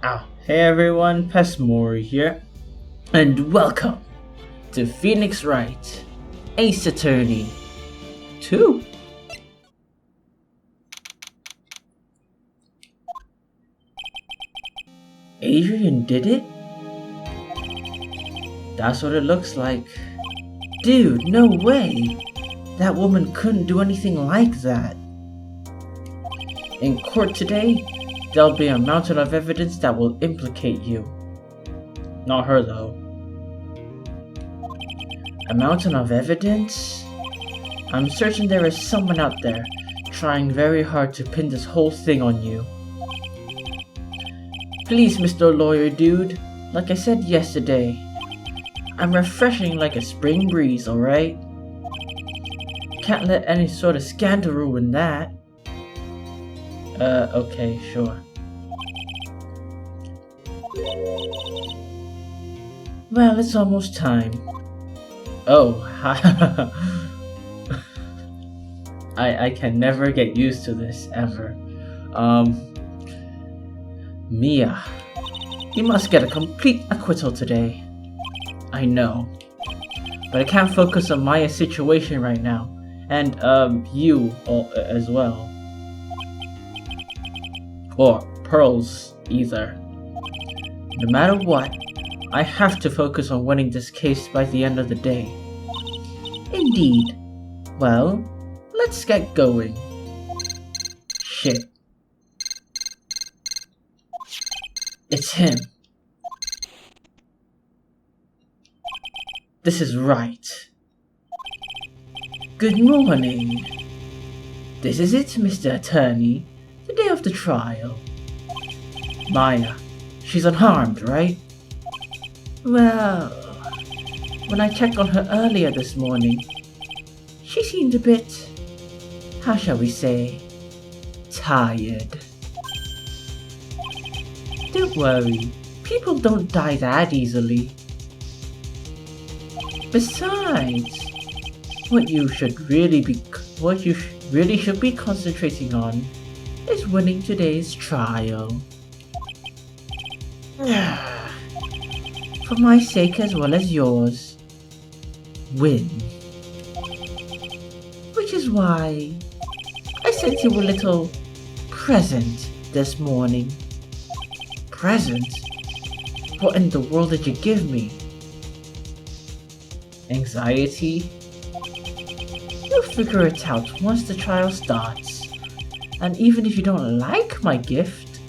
Oh, hey everyone, Pesmori here, and welcome to Phoenix Wright Ace Attorney 2. Adrian did it? That's what it looks like. Dude, no way! That woman couldn't do anything like that. In court today, there'll be a mountain of evidence that will implicate you. Not her though. A mountain of evidence? I'm certain there is someone out there trying very hard to pin this whole thing on you. Please, Mr. Lawyer Dude, like I said yesterday, I'm refreshing like a spring breeze, alright? Can't let any sort of scandal ruin that. Okay, sure. Well, it's almost time. Oh, I can never get used to this, ever. Mia, you must get a complete acquittal today. I know. But I can't focus on Maya's situation right now. And, you as well. Or Pearl's either. No matter what, I have to focus on winning this case by the end of the day. Indeed. Well, let's get going. Shit. It's him. This is Wright. Good morning. This is it, Mr. Attorney. The day of the trial. Maya, she's unharmed, right? Well, when I checked on her earlier this morning, she seemed a bit, how shall we say, tired. Don't worry, people don't die that easily. Besides, what you really should be concentrating on is winning today's trial. For my sake as well as yours, win. Which is why I sent you a little present this morning. Present? What in the world did you give me? Anxiety? You'll figure it out once the trial starts. And even if you don't like my gift,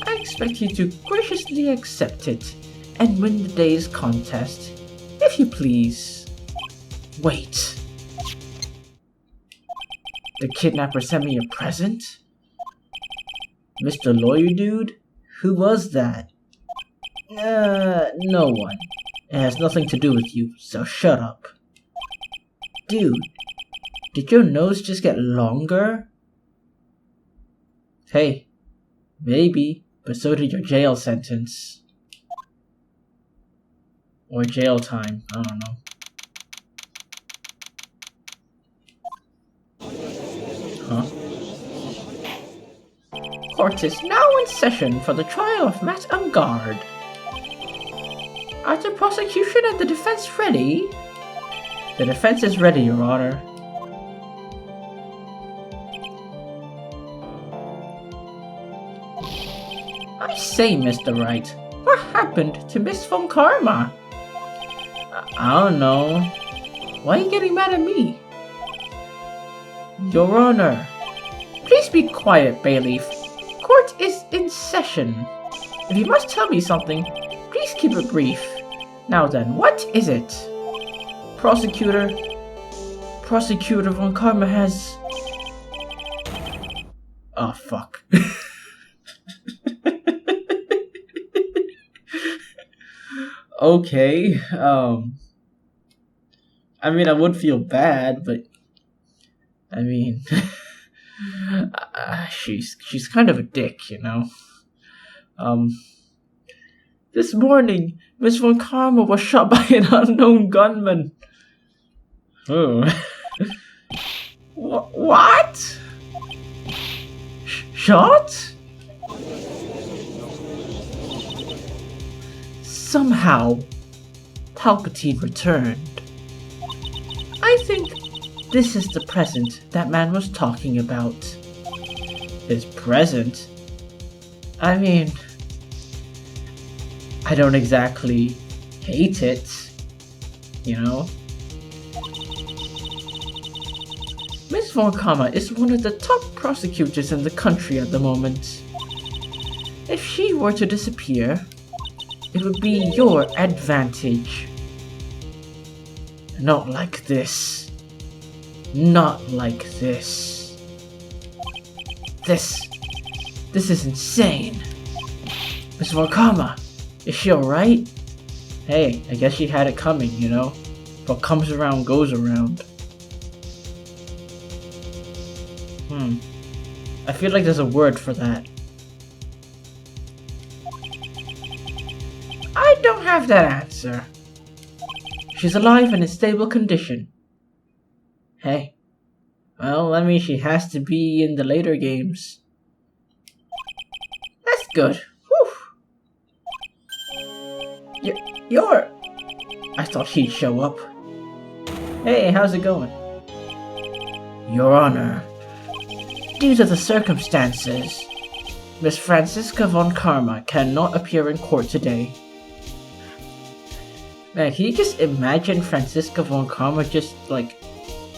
I expect you to graciously accept it and win the day's contest, if you please. Wait. The kidnapper sent me a present? Mr. Lawyer Dude? Who was that? No one. It has nothing to do with you, so shut up. Dude, did your nose just get longer? Hey, maybe, but so did your jail sentence. Or jail time, I don't know. Huh? Court is now in session for the trial of Matt Umgard. Are the prosecution and the defense ready? The defense is ready, Your Honor. I say, Mr. Wright, what happened to Miss Von Karma? I don't know. Why are you getting mad at me? Your Honor, please be quiet, bailiff. Court is in session. If you must tell me something, please keep it brief. Now then, what is it? Prosecutor Von Karma has... Oh, fuck. Okay, I mean, I would feel bad, but... I mean... she's kind of a dick, you know? This morning, Miss Von Karma was shot by an unknown gunman. Oh. What? Shot? somehow Palpatine returned. I think this is the present that man was talking about. His present? I mean, I don't exactly hate it, you know? Miss Von Karma is one of the top prosecutors in the country at the moment. If she were to disappear, it would be your advantage. Not like this. Not like this. This is insane. Miss Von Karma, is she alright? Hey, I guess she had it coming, you know? What comes around goes around. I feel like there's a word for that. I don't have that answer. She's alive and in stable condition. Hey. Well, that means she has to be in the later games. That's good. Whew. You're... I thought he'd show up. Hey, how's it going? Your Honor. Due to the circumstances, Miss Franziska Von Karma cannot appear in court today. Man, can you just imagine Franziska Von Karma just like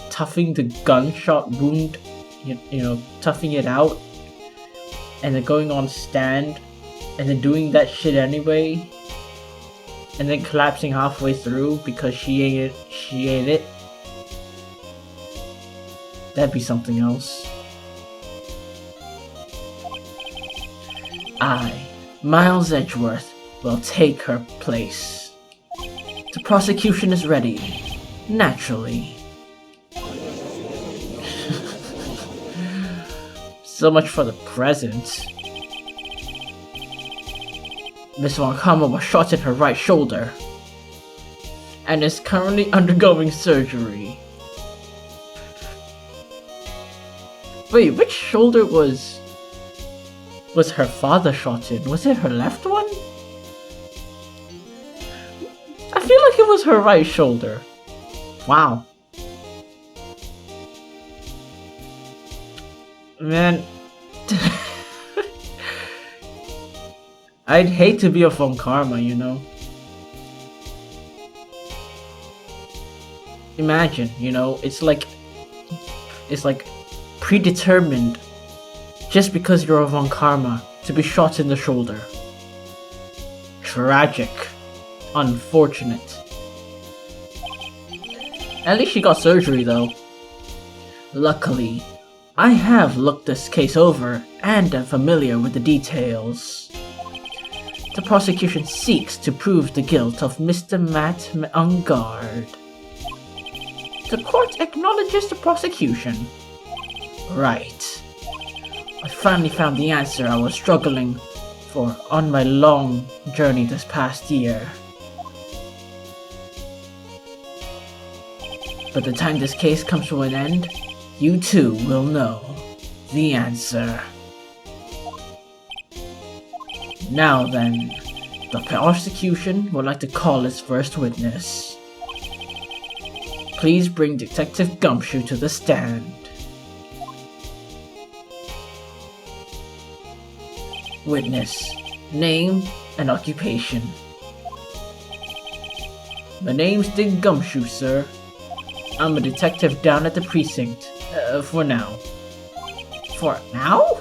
toughing the gunshot wound, you know, toughing it out, and then going on stand, and then doing that shit anyway, and then collapsing halfway through because she ain't it. That'd be something else. I, Miles Edgeworth, will take her place. The prosecution is ready. Naturally. So much for the present. Miss Von Karma was shot in her right shoulder and is currently undergoing surgery. Wait, which shoulder was her father shot in? Was it her left one? I feel like it was her right shoulder. Wow. Man. I'd hate to be a Von Karma, you know? Imagine, you know, it's like predetermined just because you're a Von Karma to be shot in the shoulder. Tragic. Unfortunate. At least she got surgery though. Luckily, I have looked this case over and am familiar with the details. The prosecution seeks to prove the guilt of Mr. Matt Ungard. The court acknowledges the prosecution. Right. I finally found the answer I was struggling for on my long journey this past year. By the time this case comes to an end, you too will know the answer. Now then, the prosecution would like to call its first witness. Please bring Detective Gumshoe to the stand. Witness, name and occupation. My name's Dick Gumshoe, sir. I'm a detective down at the precinct, for now. For now?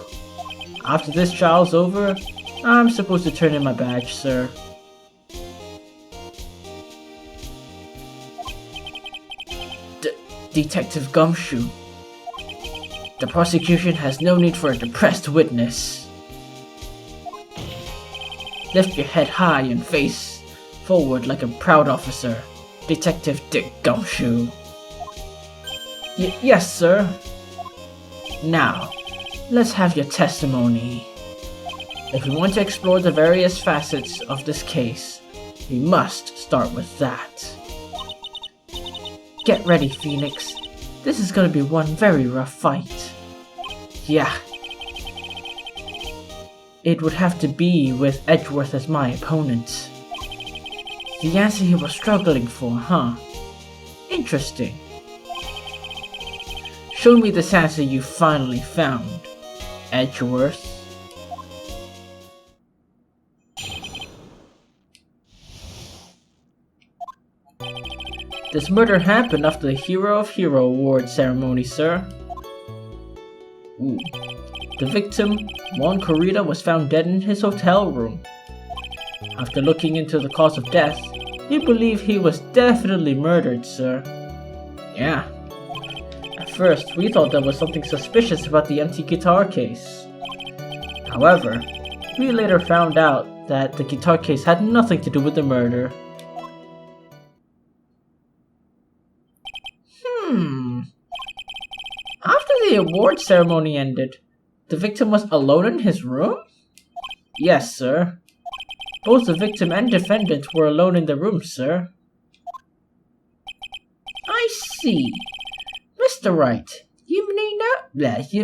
After this trial's over, I'm supposed to turn in my badge, sir. Detective Gumshoe. The prosecution has no need for a depressed witness. Lift your head high and face forward like a proud officer. Detective Dick Gumshoe. Yes, sir. Now, let's have your testimony. If we want to explore the various facets of this case, we must start with that. Get ready, Phoenix. This is gonna be one very rough fight. Yeah. It would have to be with Edgeworth as my opponent. The answer he was struggling for, huh? Interesting. Show me this answer you finally found, Edgeworth. This murder happened after the Hero of Hero Award ceremony, sir. Ooh. The victim, Juan Corrida, was found dead in his hotel room. After looking into the cause of death, we believe he was definitely murdered, sir. Yeah. At first, we thought there was something suspicious about the empty guitar case. However, we later found out that the guitar case had nothing to do with the murder. After the award ceremony ended, the victim was alone in his room? Yes, sir. Both the victim and defendant were alone in the room, sir. I see. Mr. Wright, you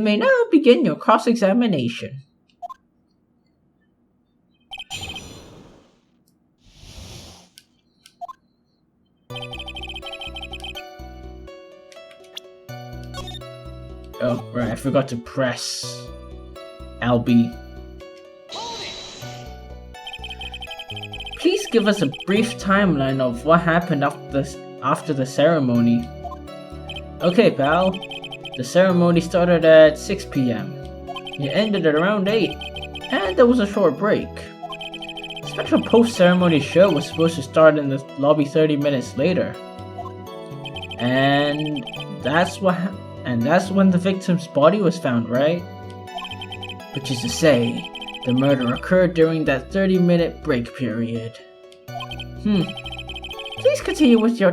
may now begin your cross-examination. Oh, right, I forgot to press LB. Please give us a brief timeline of what happened after the ceremony. Okay, pal. The ceremony started at 6 p.m. It ended at around 8, and there was a short break. The special post-ceremony show was supposed to start in the lobby 30 minutes later. And that's when the victim's body was found, right? Which is to say, the murder occurred during that 30-minute break period. Please continue with your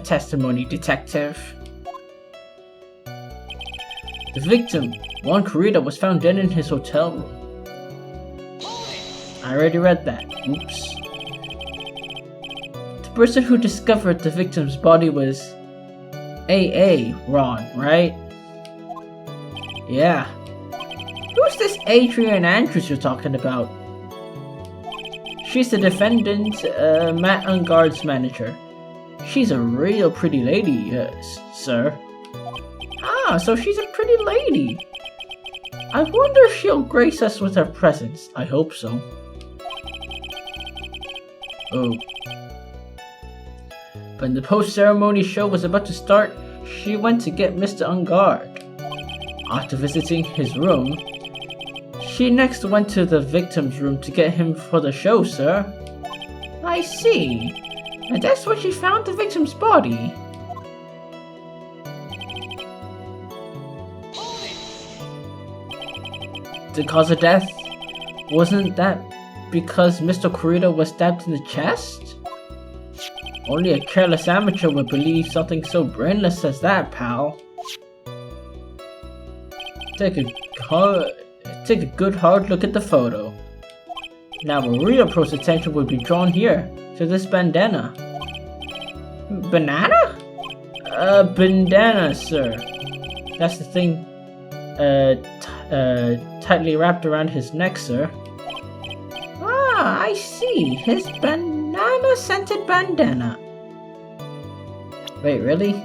testimony, detective. The victim, Juan Corrida, was found dead in his hotel room. I already read that. Oops. The person who discovered the victim's body was A.A. Ron, right? Yeah. Who's this Adrian Andrews you're talking about? She's the defendant, Matt Ungard's manager. She's a real pretty lady, sir. Ah, so she's a pretty lady. I wonder if she'll grace us with her presence. I hope so. Oh. When the post-ceremony show was about to start, she went to get Mr. Ungard. After visiting his room, she next went to the victim's room to get him for the show, sir. I see. And that's where she found the victim's body. The cause of death? Wasn't that because Mr. Corrida was stabbed in the chest? Only a careless amateur would believe something so brainless as that, pal. Take a good hard look at the photo. Now a real pro's attention would be drawn here, to this bandana. Banana? Bandana, sir. That's the thing, tightly wrapped around his neck, sir. Ah, I see. His banana-scented bandana. Wait, really?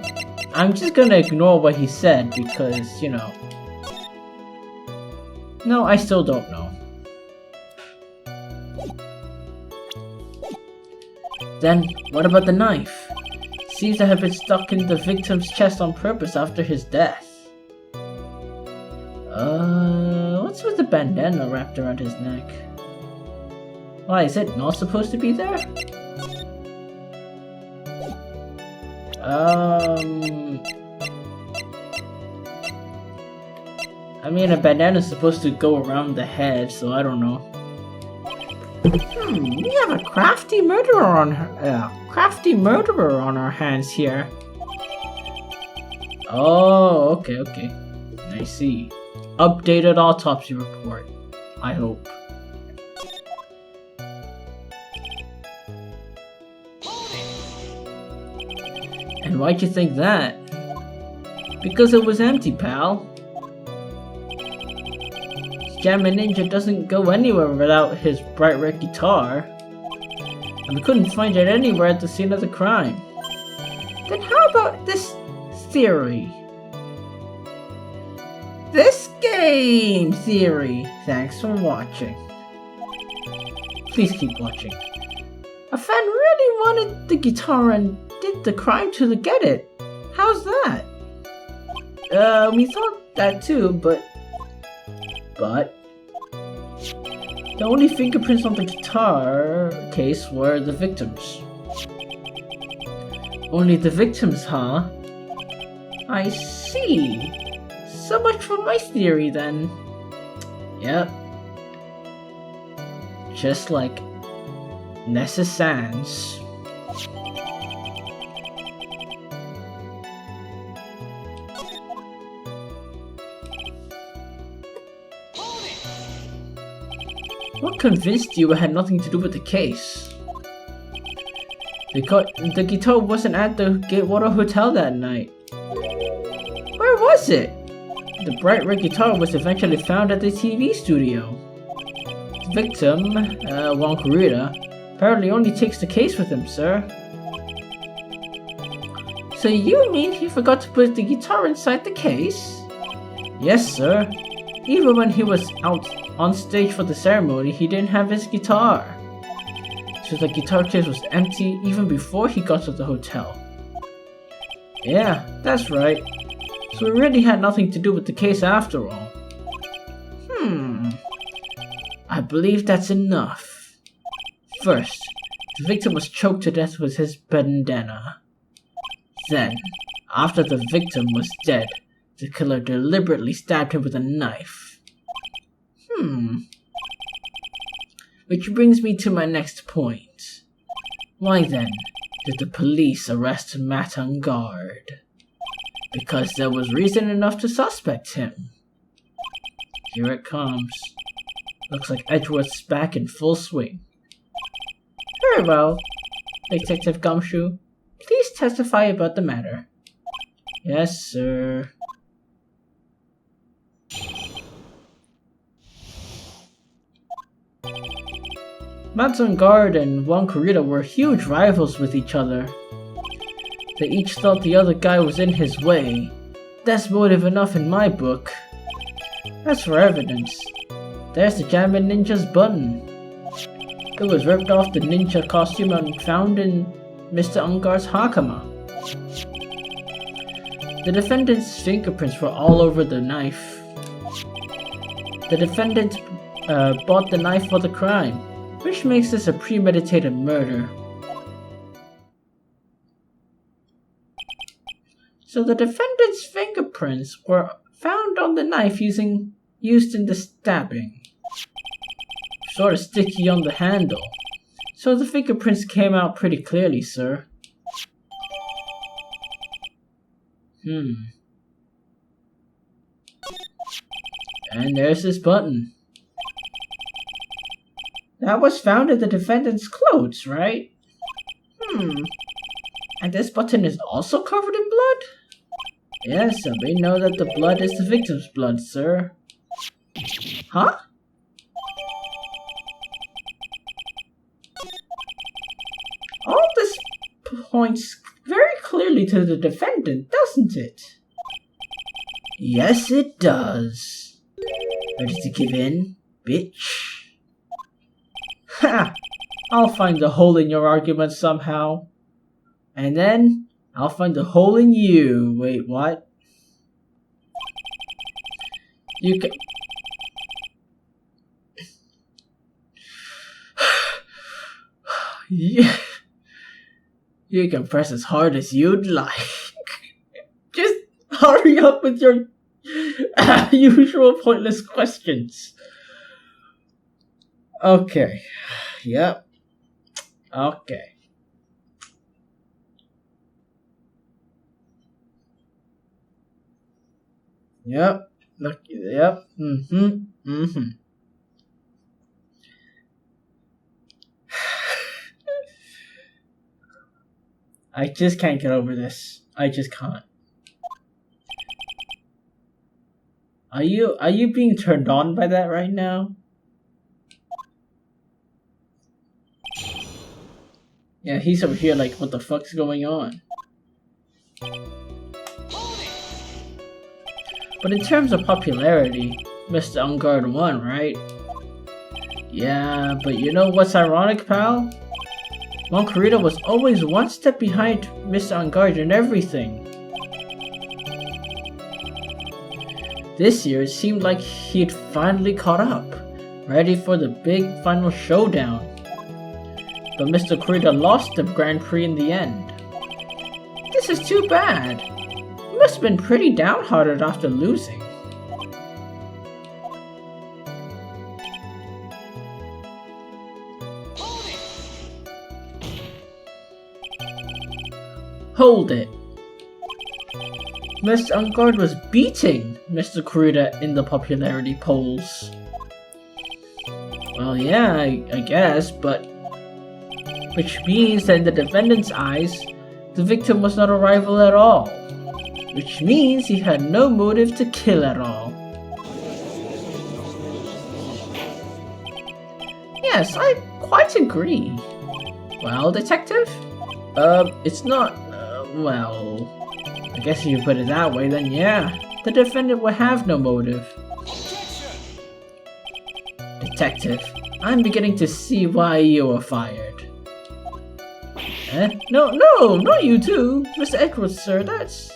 I'm just gonna ignore what he said because, you know. No, I still don't know. Then, what about the knife? Seems to have been stuck in the victim's chest on purpose after his death. What's with the bandana wrapped around his neck? Why, is it not supposed to be there? I mean, a bandana is supposed to go around the head, so I don't know. We have a crafty murderer on our hands here. Oh, okay. I see. Updated autopsy report, I hope. And why'd you think that? Because it was empty, pal. Jammin' Ninja doesn't go anywhere without his bright red guitar. and we couldn't find it anywhere at the scene of the crime. Then how about this theory? This game theory! Thanks for watching. Please keep watching. A fan really wanted the guitar and did the crime to get it. How's that? We thought that too, but the only fingerprints on the guitar case were the victims. Only the victims, huh? I see. So much for my theory then. Yep. Just like Nessa Sands. What convinced you it had nothing to do with the case? The guitar wasn't at the Gatewater Hotel that night. Where was it? The bright red guitar was eventually found at the TV studio. The victim, Juan Corrida, apparently only takes the case with him, sir. So you mean he forgot to put the guitar inside the case? Yes, sir. Even when he was out on stage for the ceremony, he didn't have his guitar. So the guitar case was empty even before he got to the hotel. Yeah, that's right. So it really had nothing to do with the case after all. I believe that's enough. First, the victim was choked to death with his bandana. Then, after the victim was dead, the killer deliberately stabbed him with a knife. Which brings me to my next point. Why then did the police arrest Matt Ungard? Because there was reason enough to suspect him. Here it comes. Looks like Edgeworth's back in full swing. Very well, Detective Gumshoe. Please testify about the matter. Yes, sir. Matt Ungard and Juan Corrida were huge rivals with each other. They each thought the other guy was in his way. That's motive enough in my book. As for evidence, there's the Jammin' Ninja's button. It was ripped off the ninja costume and found in Mr. Ungard's hakama. The defendant's fingerprints were all over the knife. The defendant bought the knife for the crime, which makes this a premeditated murder. So the defendant's fingerprints were found on the knife used in the stabbing. Sort of sticky on the handle. So the fingerprints came out pretty clearly, sir. And there's this button. That was found in the defendant's clothes, right? And this button is also covered in blood? Yes, and we know that the blood is the victim's blood, sir. Huh? All this points very clearly to the defendant, doesn't it? Yes, it does. Ready to give in, bitch? Ha! I'll find a hole in your argument somehow. And then, I'll find a hole in you. Wait, what? You can... Yeah. You can press as hard as you'd like. Just hurry up with your usual pointless questions. Okay. Yep. Okay. Yep. Look. Yep. I just can't get over this. I just can't. Are you being turned on by that right now? Yeah, he's over here like, what the fuck's going on? But in terms of popularity, Mr. Ungard won, right? Yeah, but you know what's ironic, pal? Kurita was always one step behind Mr. Ungard in everything. This year, it seemed like he'd finally caught up, ready for the big final showdown. But Mr. Kurita lost the Grand Prix in the end. This is too bad. He must have been pretty downhearted after losing. Hold it. Mr. Ungard was beating Mr. Kurita in the popularity polls. Well, yeah, I guess, but... Which means that in the defendant's eyes, the victim was not a rival at all. Which means he had no motive to kill at all. Yes, I quite agree. Well, detective? It's not... well... I guess if you put it that way, then yeah, the defendant would have no motive. Detective, I'm beginning to see why you were fired. No, not you too, Mr. Edwards, sir, that's...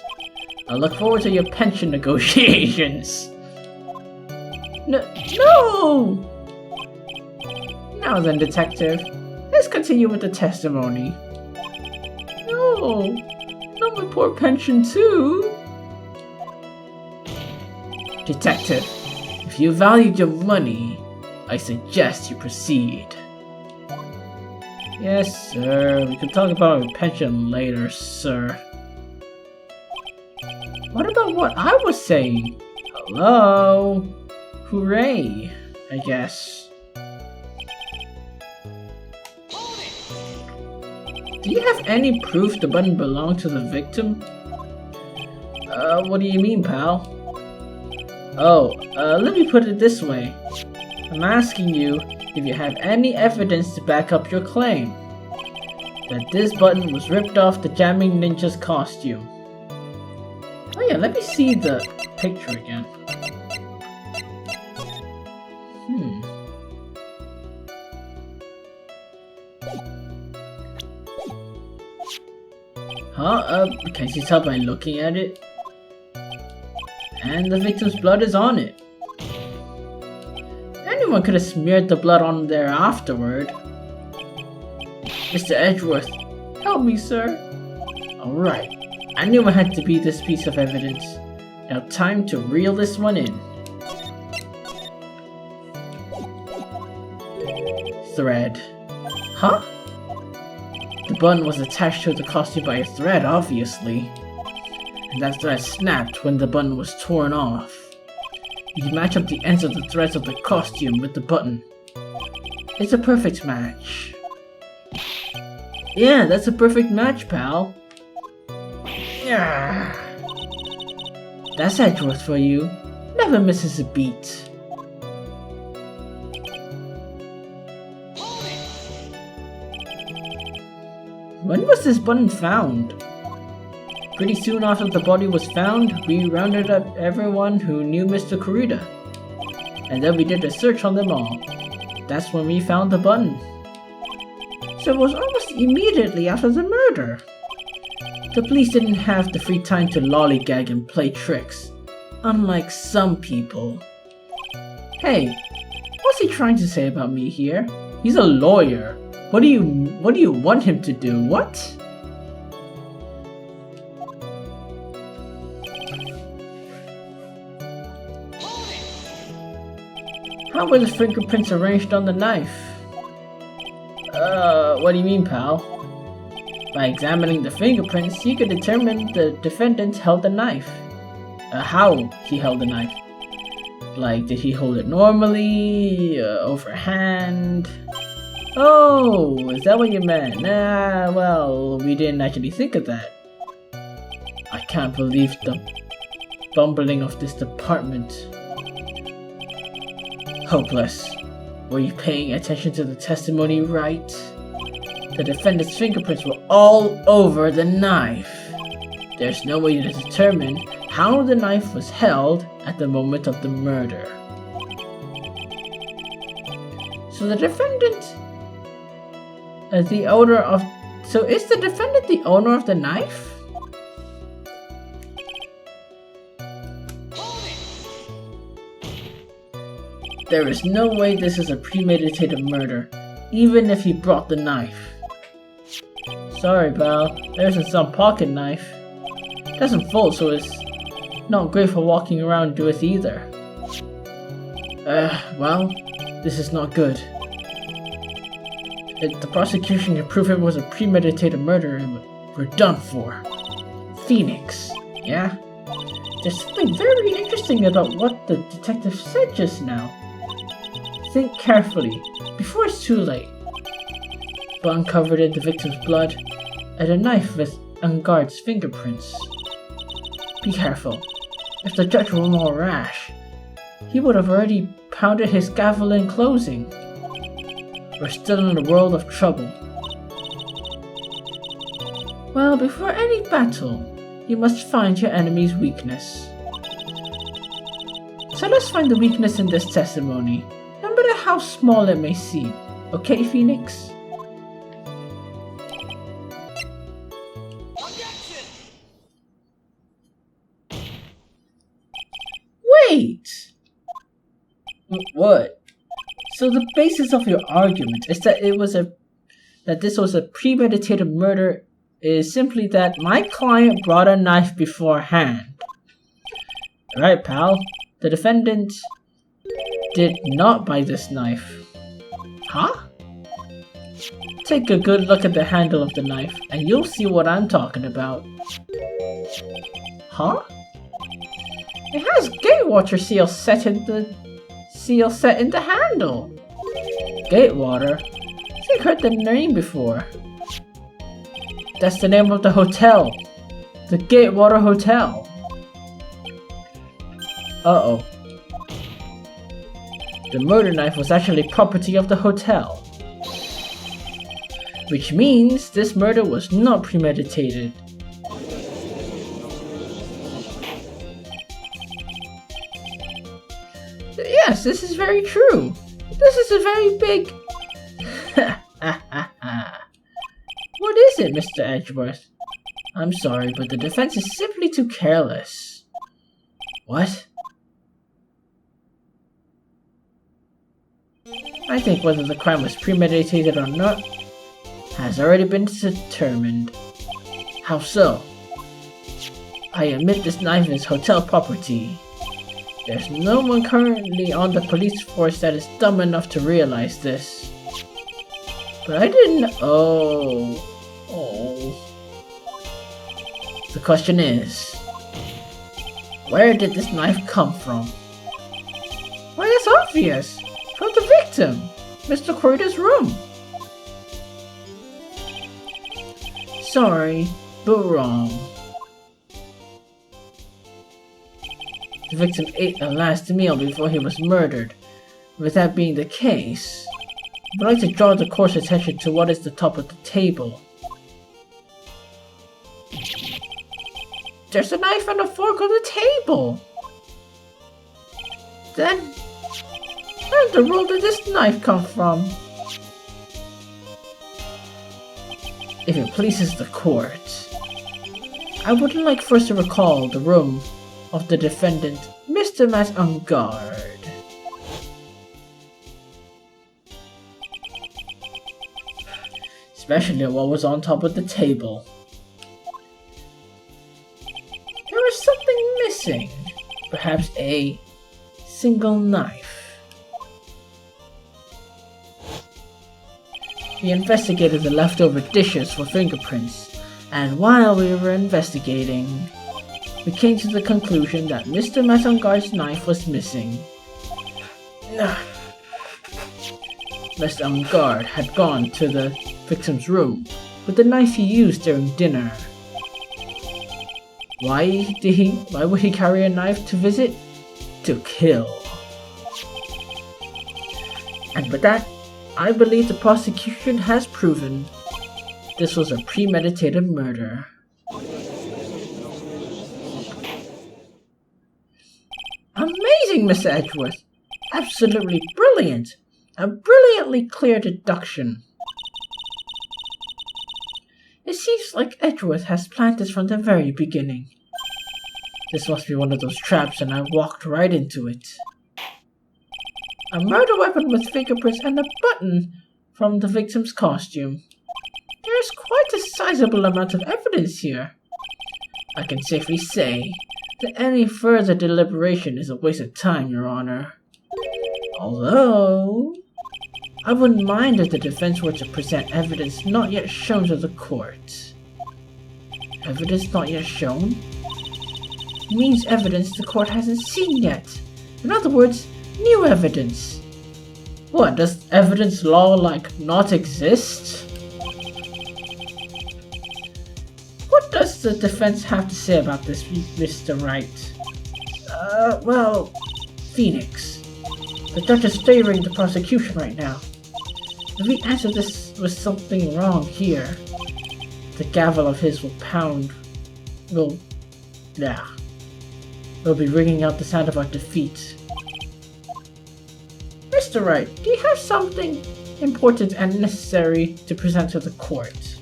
I look forward to your pension negotiations. No! Now then, detective, let's continue with the testimony. No! Not my poor pension too! Detective, if you value your money, I suggest you proceed. Yes, sir. We can talk about my pension later, sir. What about what I was saying? Hello? Hooray, I guess. Do you have any proof the button belonged to the victim? What do you mean, pal? Oh, let me put it this way. I'm asking you if you have any evidence to back up your claim that this button was ripped off the Jamming Ninja's costume. Oh yeah, let me see the picture again. Can't you tell by looking at it? And the victim's blood is on it. Anyone could have smeared the blood on there afterward. Mr. Edgeworth, help me, sir. Alright, I knew it had to be this piece of evidence. Now time to reel this one in. Thread. Huh? The button was attached to the costume by a thread, obviously. And that thread snapped when the button was torn off. You match up the ends of the threads of the costume with the button. It's a perfect match. Yeah, that's a perfect match, pal. Yeah. That's Edgeworth for you. Never misses a beat. When was this button found? Pretty soon after the body was found, we rounded up everyone who knew Mr. Kurita. And then we did a search on them all. That's when we found the button. So it was almost immediately after the murder. The police didn't have the free time to lollygag and play tricks, unlike some people. Hey, what's he trying to say about me here? He's a lawyer. What do you want him to do? What? How were the fingerprints arranged on the knife? What do you mean, pal? By examining the fingerprints, you could determine the defendant held the knife. How he held the knife. Like, did he hold it normally? Overhand? Oh, is that what you meant? Nah, well, we didn't actually think of that. I can't believe the bumbling of this department. Hopeless. Were you paying attention to the testimony, Wright? The defendant's fingerprints were all over the knife. There's no way to determine how the knife was held at the moment of the murder. So the defendant, is the owner of the knife? There is no way this is a premeditated murder, even if he brought the knife. Sorry, pal, there's some pocket knife. It doesn't fold, so it's not great for walking around with either. Well, this is not good. If the prosecution can prove it was a premeditated murder, we're done for. Phoenix, yeah? There's something very interesting about what the detective said just now. Think carefully, before it's too late. Blood covered in the victim's blood, and a knife with Unguard's fingerprints. Be careful. If the judge were more rash, he would have already pounded his gavel in closing. We're still in a world of trouble. Well, before any battle, you must find your enemy's weakness. So let's find the weakness in this testimony, no matter how small it may seem. Okay, Phoenix? Wait! What? So the basis of your argument is that this was a premeditated murder is simply that my client brought a knife beforehand. Right, pal? The defendant did not buy this knife. Huh? Take a good look at the handle of the knife and you'll see what I'm talking about. Huh? It has Gatewater seal set in the handle. Gatewater? I think I heard the name before. That's the name of the hotel. The Gatewater Hotel. Uh-oh. The murder knife was actually property of the hotel. Which means this murder was not premeditated. Yes, this is very true. This is a very big... What is it, Mr. Edgeworth? I'm sorry, but the defense is simply too careless. What? I think whether the crime was premeditated or not has already been determined. How so? I admit this knife is hotel property. There's no one currently on the police force that is dumb enough to realize this. But I didn't... Oh. The question is, where did this knife come from? Why, it's obvious. From the victim, Mr. Croyder's room. Sorry, but wrong. The victim ate a last meal before he was murdered. With that being the case, I'd like to draw the court's attention to what is the top of the table. There's a knife and a fork on the table! Then, where in the world did this knife come from? If it pleases the court, I would like first to recall the room of the defendant, Mr. Matt Unguard. Especially what was on top of the table. There was something missing. Perhaps a single knife. We investigated the leftover dishes for fingerprints, and while we were investigating, we came to the conclusion that Mr. Matt Unguard's knife was missing. Mr. Unguard had gone to the victim's room with the knife he used during dinner. Why would he carry a knife to visit? To kill. And with that, I believe the prosecution has proven this was a premeditated murder. Amazing, Mr. Edgeworth. Absolutely brilliant. A brilliantly clear deduction. It seems like Edgeworth has planned this from the very beginning. This must be one of those traps, and I walked right into it. A murder weapon with fingerprints and a button from the victim's costume. There's quite a sizable amount of evidence here. I can safely say that any further deliberation is a waste of time, Your Honor. Although, I wouldn't mind if the defense were to present evidence not yet shown to the court. Evidence not yet shown? Means evidence the court hasn't seen yet. In other words, new evidence. What, does evidence law not exist? What does the defense have to say about this, Mr. Wright? Well, Phoenix. The judge is favoring the prosecution right now. If we answer this with something wrong here, the gavel of his will pound. Will be ringing out the sound of our defeat. Mr. Wright, do you have something important and necessary to present to the court?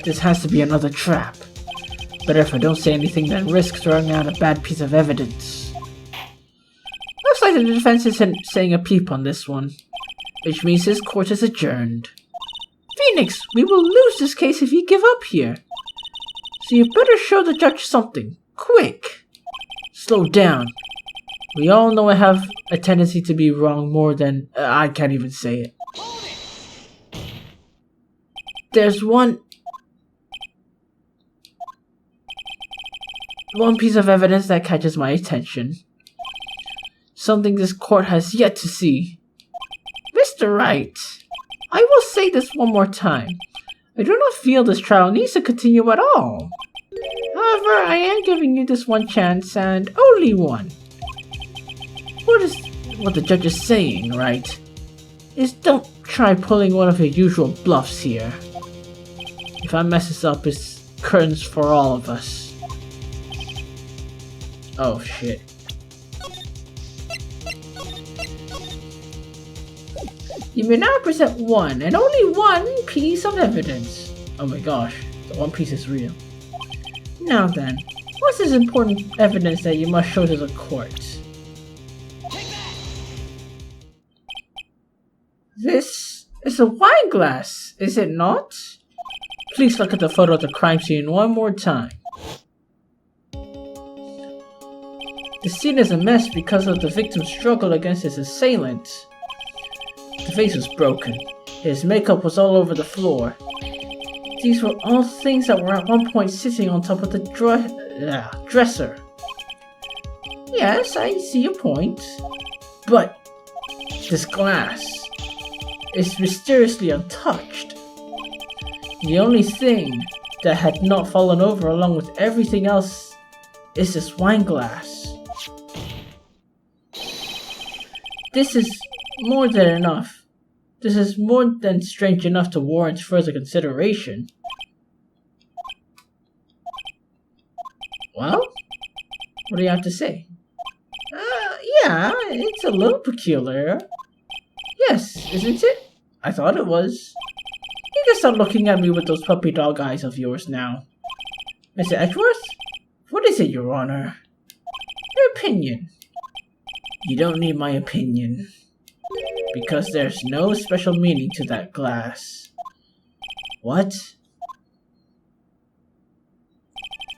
This has to be another trap. But if I don't say anything, then risk throwing out a bad piece of evidence. Looks like the defense isn't saying a peep on this one, which means this court is adjourned. Phoenix, we will lose this case if you give up here. So you better show the judge something. Quick! Slow down. We all know I have a tendency to be wrong more than... I can't even say it. There's one piece of evidence that catches my attention. Something this court has yet to see. Mr. Wright, I will say this one more time. I do not feel this trial needs to continue at all. However, I am giving you this one chance, and only one. What the judge is saying, right? Is don't try pulling one of your usual bluffs here. If I mess this up, it's curtains for all of us. Oh shit. You may now present one and only one piece of evidence. Oh my gosh, the one piece is real. Now then, what's this important evidence that you must show to the court? This is a wine glass, is it not? Please look at the photo of the crime scene one more time. The scene is a mess because of the victim's struggle against his assailant. The face was broken. His makeup was all over the floor. These were all things that were at one point sitting on top of the dresser. Yes, I see your point. But this glass is mysteriously untouched. The only thing that had not fallen over along with everything else is this wine glass. This is more than enough. This is more than strange enough to warrant further consideration. Well, what do you have to say? Yeah, it's a little peculiar. Yes, isn't it? I thought it was. You can stop looking at me with those puppy dog eyes of yours now. Mr. Edgeworth? What is it, Your Honor? Your opinion. You don't need my opinion. Because there's no special meaning to that glass. What?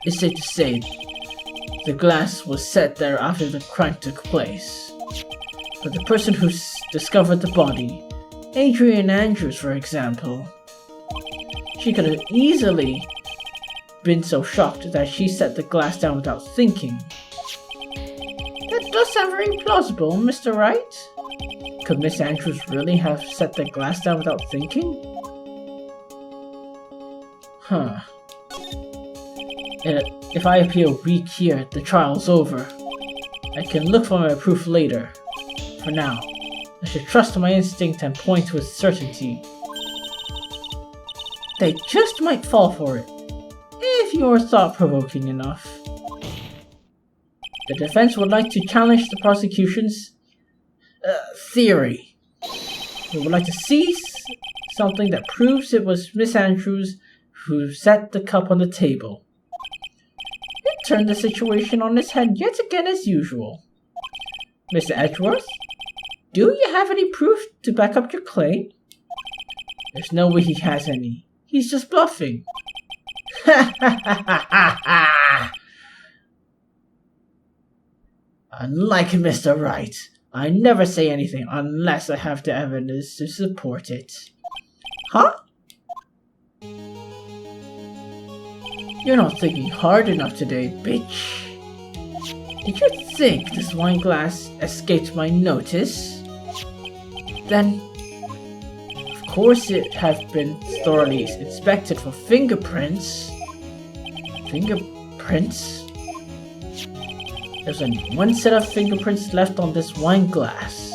It's safe to say the glass was set there after the crime took place. But the person who discovered the body, Adrian Andrews for example, she could have easily been so shocked that she set the glass down without thinking. That does sound very plausible, Mr. Wright. Could Miss Andrews really have set the glass down without thinking? Huh. If I appear weak here, the trial's over. I can look for my proof later. For now, I should trust my instinct and point to its certainty. They just might fall for it, if you're thought-provoking enough. The defense would like to challenge the prosecution's theory. We would like to see something that proves it was Miss Andrews who set the cup on the table. It turned the situation on its head yet again as usual. Mr. Edgeworth, do you have any proof to back up your claim? There's no way he has any. He's just bluffing. Ha ha ha ha ha ha! Unlike Mr. Wright, I never say anything unless I have the evidence to support it. Huh? You're not thinking hard enough today, bitch. Did you think this wine glass escaped my notice? Then, of course it have been thoroughly inspected for fingerprints. Fingerprints? There's only one set of fingerprints left on this wine glass.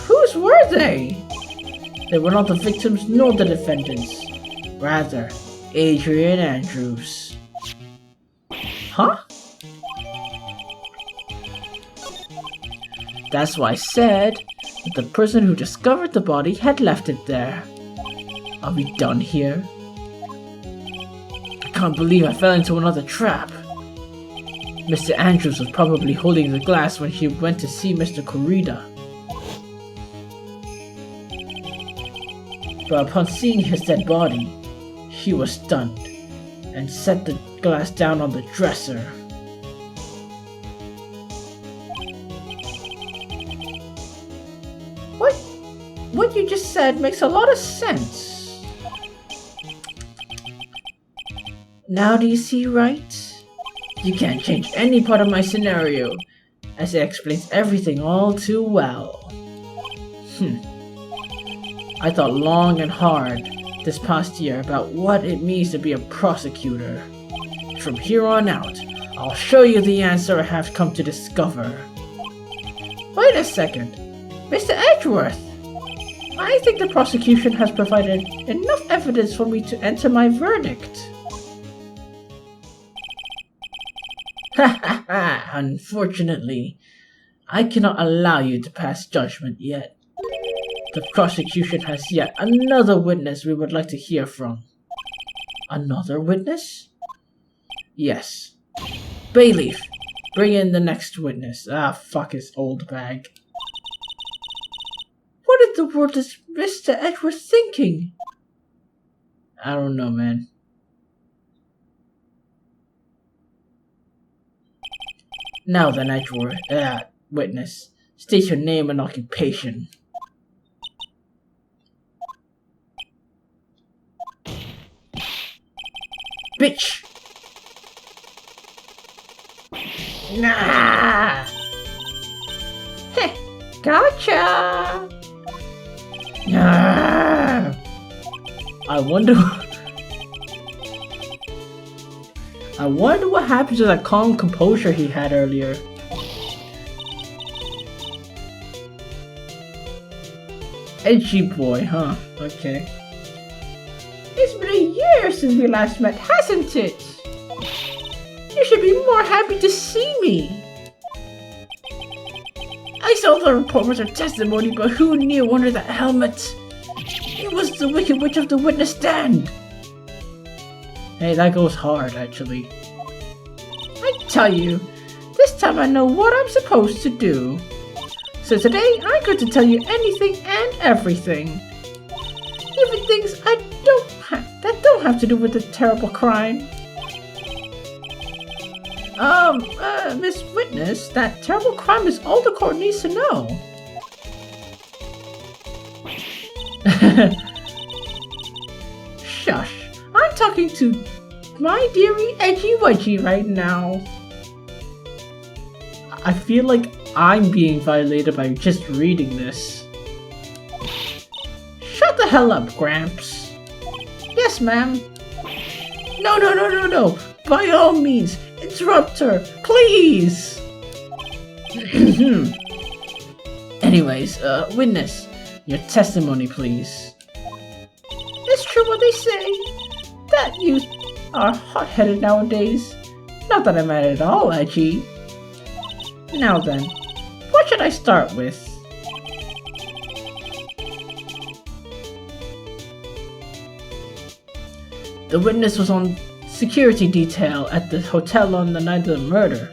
Whose were they? They were not the victims nor the defendants. Rather, Adrian Andrews. Huh? That's why I said that the person who discovered the body had left it there. Are we done here? I can't believe I fell into another trap. Mr. Andrews was probably holding the glass when he went to see Mr. Corrida. But upon seeing his dead body, he was stunned and set the glass down on the dresser. What you just said makes a lot of sense. Now do you see, Wright? You can't change any part of my scenario, as it explains everything all too well. I thought long and hard this past year about what it means to be a prosecutor. From here on out, I'll show you the answer I have come to discover. Wait a second, Mr. Edgeworth! I think the prosecution has provided enough evidence for me to enter my verdict. Ha ha ha! Unfortunately, I cannot allow you to pass judgment yet. The prosecution has yet another witness we would like to hear from. Another witness? Yes. Bailiff, bring in the next witness. Ah, fuck his old bag. What in the world is Mr. Edgeworth thinking? I don't know, man. Now then, Edgeworth, witness, state your name and occupation. Bitch! Nah! Heh, gotcha! Nah! I wonder what happened to that calm composure he had earlier. Edgy boy, huh? Okay. It's been a year since we last met, hasn't it? You should be more happy to see me. I saw the reports of testimony, but who knew under that helmet? It was the Wicked Witch of the witness stand. Hey, that goes hard, actually. I tell you, this time I know what I'm supposed to do. So today, I'm going to tell you anything and everything. Even things that don't have to do with the terrible crime. Miss Witness, that terrible crime is all the court needs to know. Shush, I'm talking to my dearie Edgy Wedgie right now. I feel like I'm being violated by just reading this. Shut the hell up, Gramps. Yes, ma'am. No. By all means, interrupt her, please. Anyways, witness, your testimony, please. It's true what they say, that you are hot-headed nowadays. Not that I'm at all edgy. Now then, what should I start with? The witness was on security detail at the hotel on the night of the murder.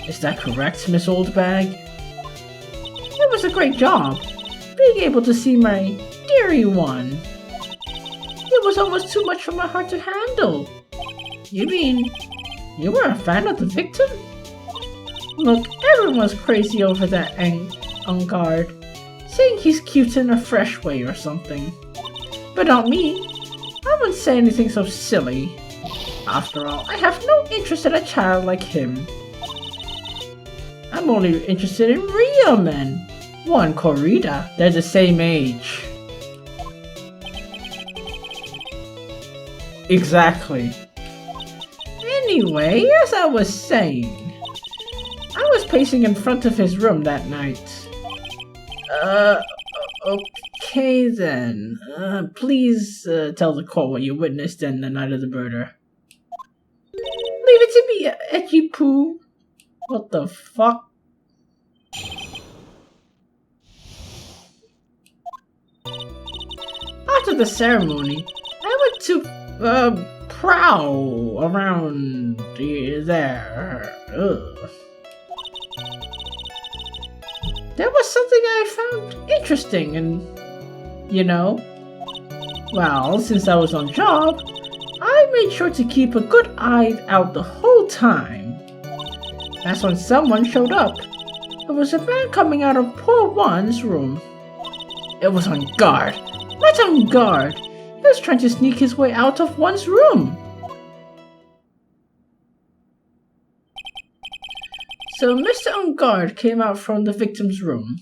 Is that correct, Miss Oldbag? It was a great job, being able to see my dearie one. It was almost too much for my heart to handle. You mean, you were a fan of the victim? Look, everyone's crazy over that Ungard, saying he's cute in a fresh way or something. But not me. I wouldn't say anything so silly. After all, I have no interest in a child like him. I'm only interested in real men. One Corrida, they're the same age. Exactly. Anyway, as I was saying, I was pacing in front of his room that night. Okay then. Please tell the court what you witnessed in the night of the murder. Leave it to me, Edgy Poo. What the fuck? After the ceremony, I went to prowl around there. Ugh. There was something I found interesting and, you know, well, since I was on job, I made sure to keep a good eye out the whole time. That's when someone showed up. It was a man coming out of poor one's room. It was on guard. Right on guard. He was trying to sneak his way out of one's room. So Mr. On Guard came out from the victim's room.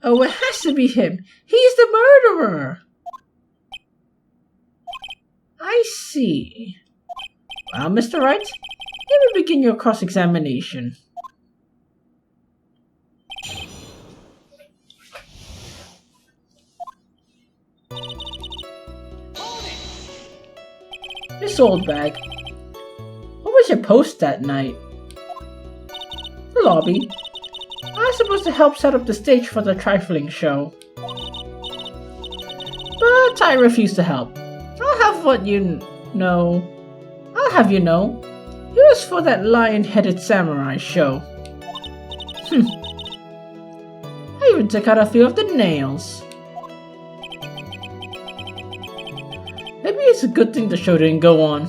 Oh, it has to be him. He's the murderer. I see. Well, Mr. Wright, let me begin your cross-examination. Miss Oldbag, what was your post that night? The lobby. I was supposed to help set up the stage for the trifling show. But I refused to help. I'll have you know. It was for that lion-headed samurai show. I even took out a few of the nails. Maybe it's a good thing the show didn't go on.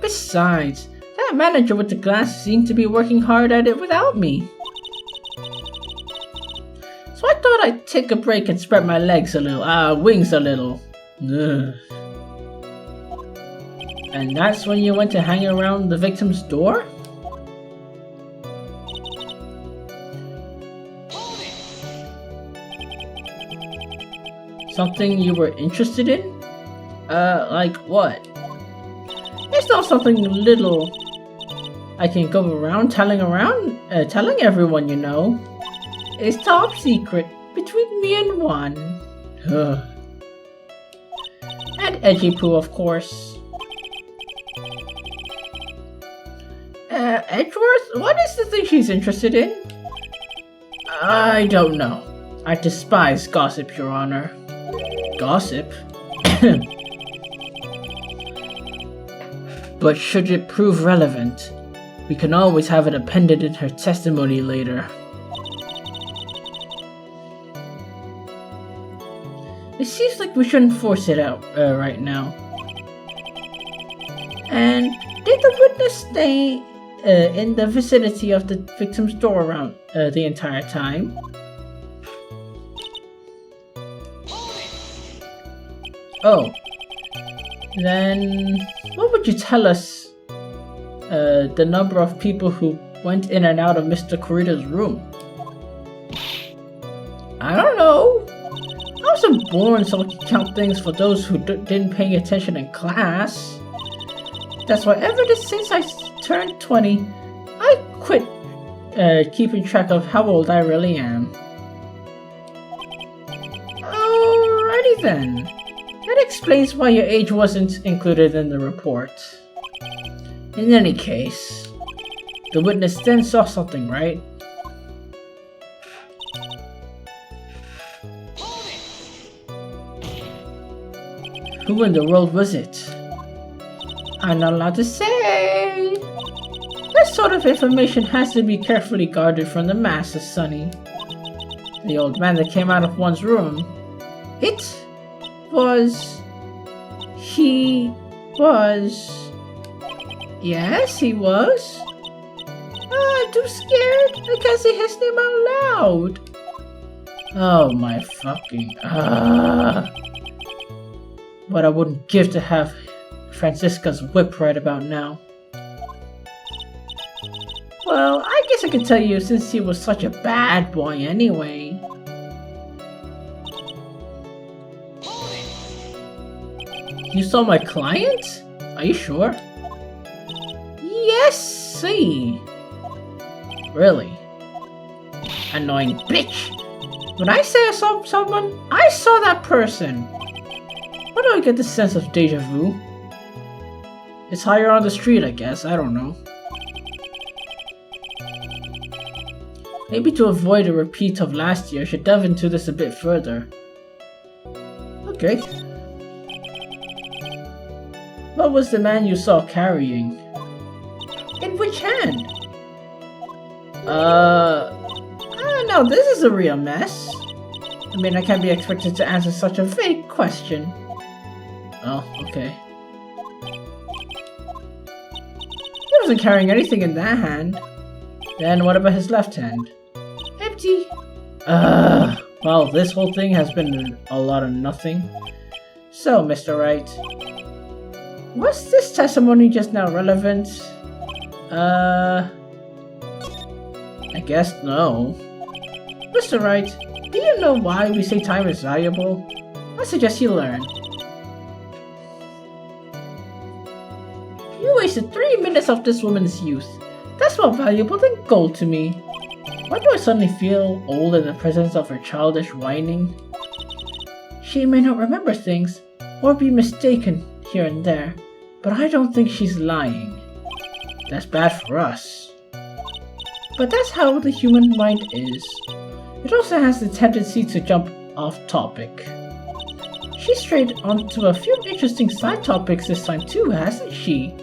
Besides, that manager with the glasses seemed to be working hard at it without me. So I thought I'd take a break and spread my wings a little. Ugh. And that's when you went to hang around the victim's door? Something you were interested in? Like what? It's not something little I can go around telling everyone, you know. It's top secret between me and one. And Edgy Poo, of course. Edgeworth? What is the thing she's interested in? I don't know. I despise gossip, Your Honor. Gossip? But should it prove relevant, we can always have it appended in her testimony later. It seems like we shouldn't force it out right now. And did the witness stay in the vicinity of the victim's door around the entire time? Oh. Then what would you tell us the number of people who went in and out of Mr. Corrida's room? I don't know. I was a born so I can count things for those who didn't pay attention in class. That's why since I turned 20, I quit keeping track of how old I really am. Alrighty then. That explains why your age wasn't included in the report. In any case, the witness then saw something, right? Who in the world was it? I'm not allowed to say. This sort of information has to be carefully guarded from the masses, Sonny. The old man that came out of one's room. Yes, he was. I'm too scared. I can't say his name out loud. Oh my fucking... What I wouldn't give to have Francisca's whip right about now. Well, I guess I could tell you since he was such a bad boy anyway. You saw my client? Are you sure? Yes, see. Really? Annoying bitch. When I say I saw someone, I saw that person. Why do I get this sense of deja vu? It's higher on the street, I guess. I don't know. Maybe to avoid a repeat of last year, I should delve into this a bit further. Okay. What was the man you saw carrying? In which hand? Now this is a real mess. I mean, I can't be expected to answer such a vague question. Oh, okay. He wasn't carrying anything in that hand. Then what about his left hand? Empty. Well, this whole thing has been a lot of nothing. So, Mr. Wright, was this testimony just now relevant? I guess no. Mr. Wright, do you know why we say time is valuable? I suggest you learn. You wasted 3 minutes of this woman's youth. That's more valuable than gold to me. Why do I suddenly feel old in the presence of her childish whining? She may not remember things, or be mistaken here and there, but I don't think she's lying. That's bad for us. But that's how the human mind is. It also has the tendency to jump off topic. She strayed onto a few interesting side topics this time too, hasn't she?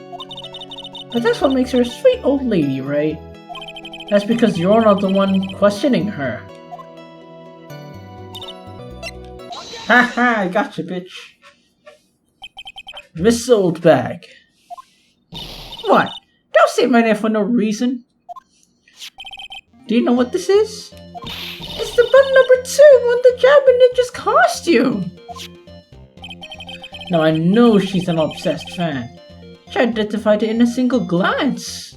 But that's what makes her a sweet old lady, right? That's because you're not the one questioning her. Haha, I gotcha, bitch. Miss Oldbag. What? Don't say my name for no reason. Do you know what this is? It's the button number 2 on the Jabbin Ninja's costume! Now I know she's an obsessed fan. She identified it in a single glance.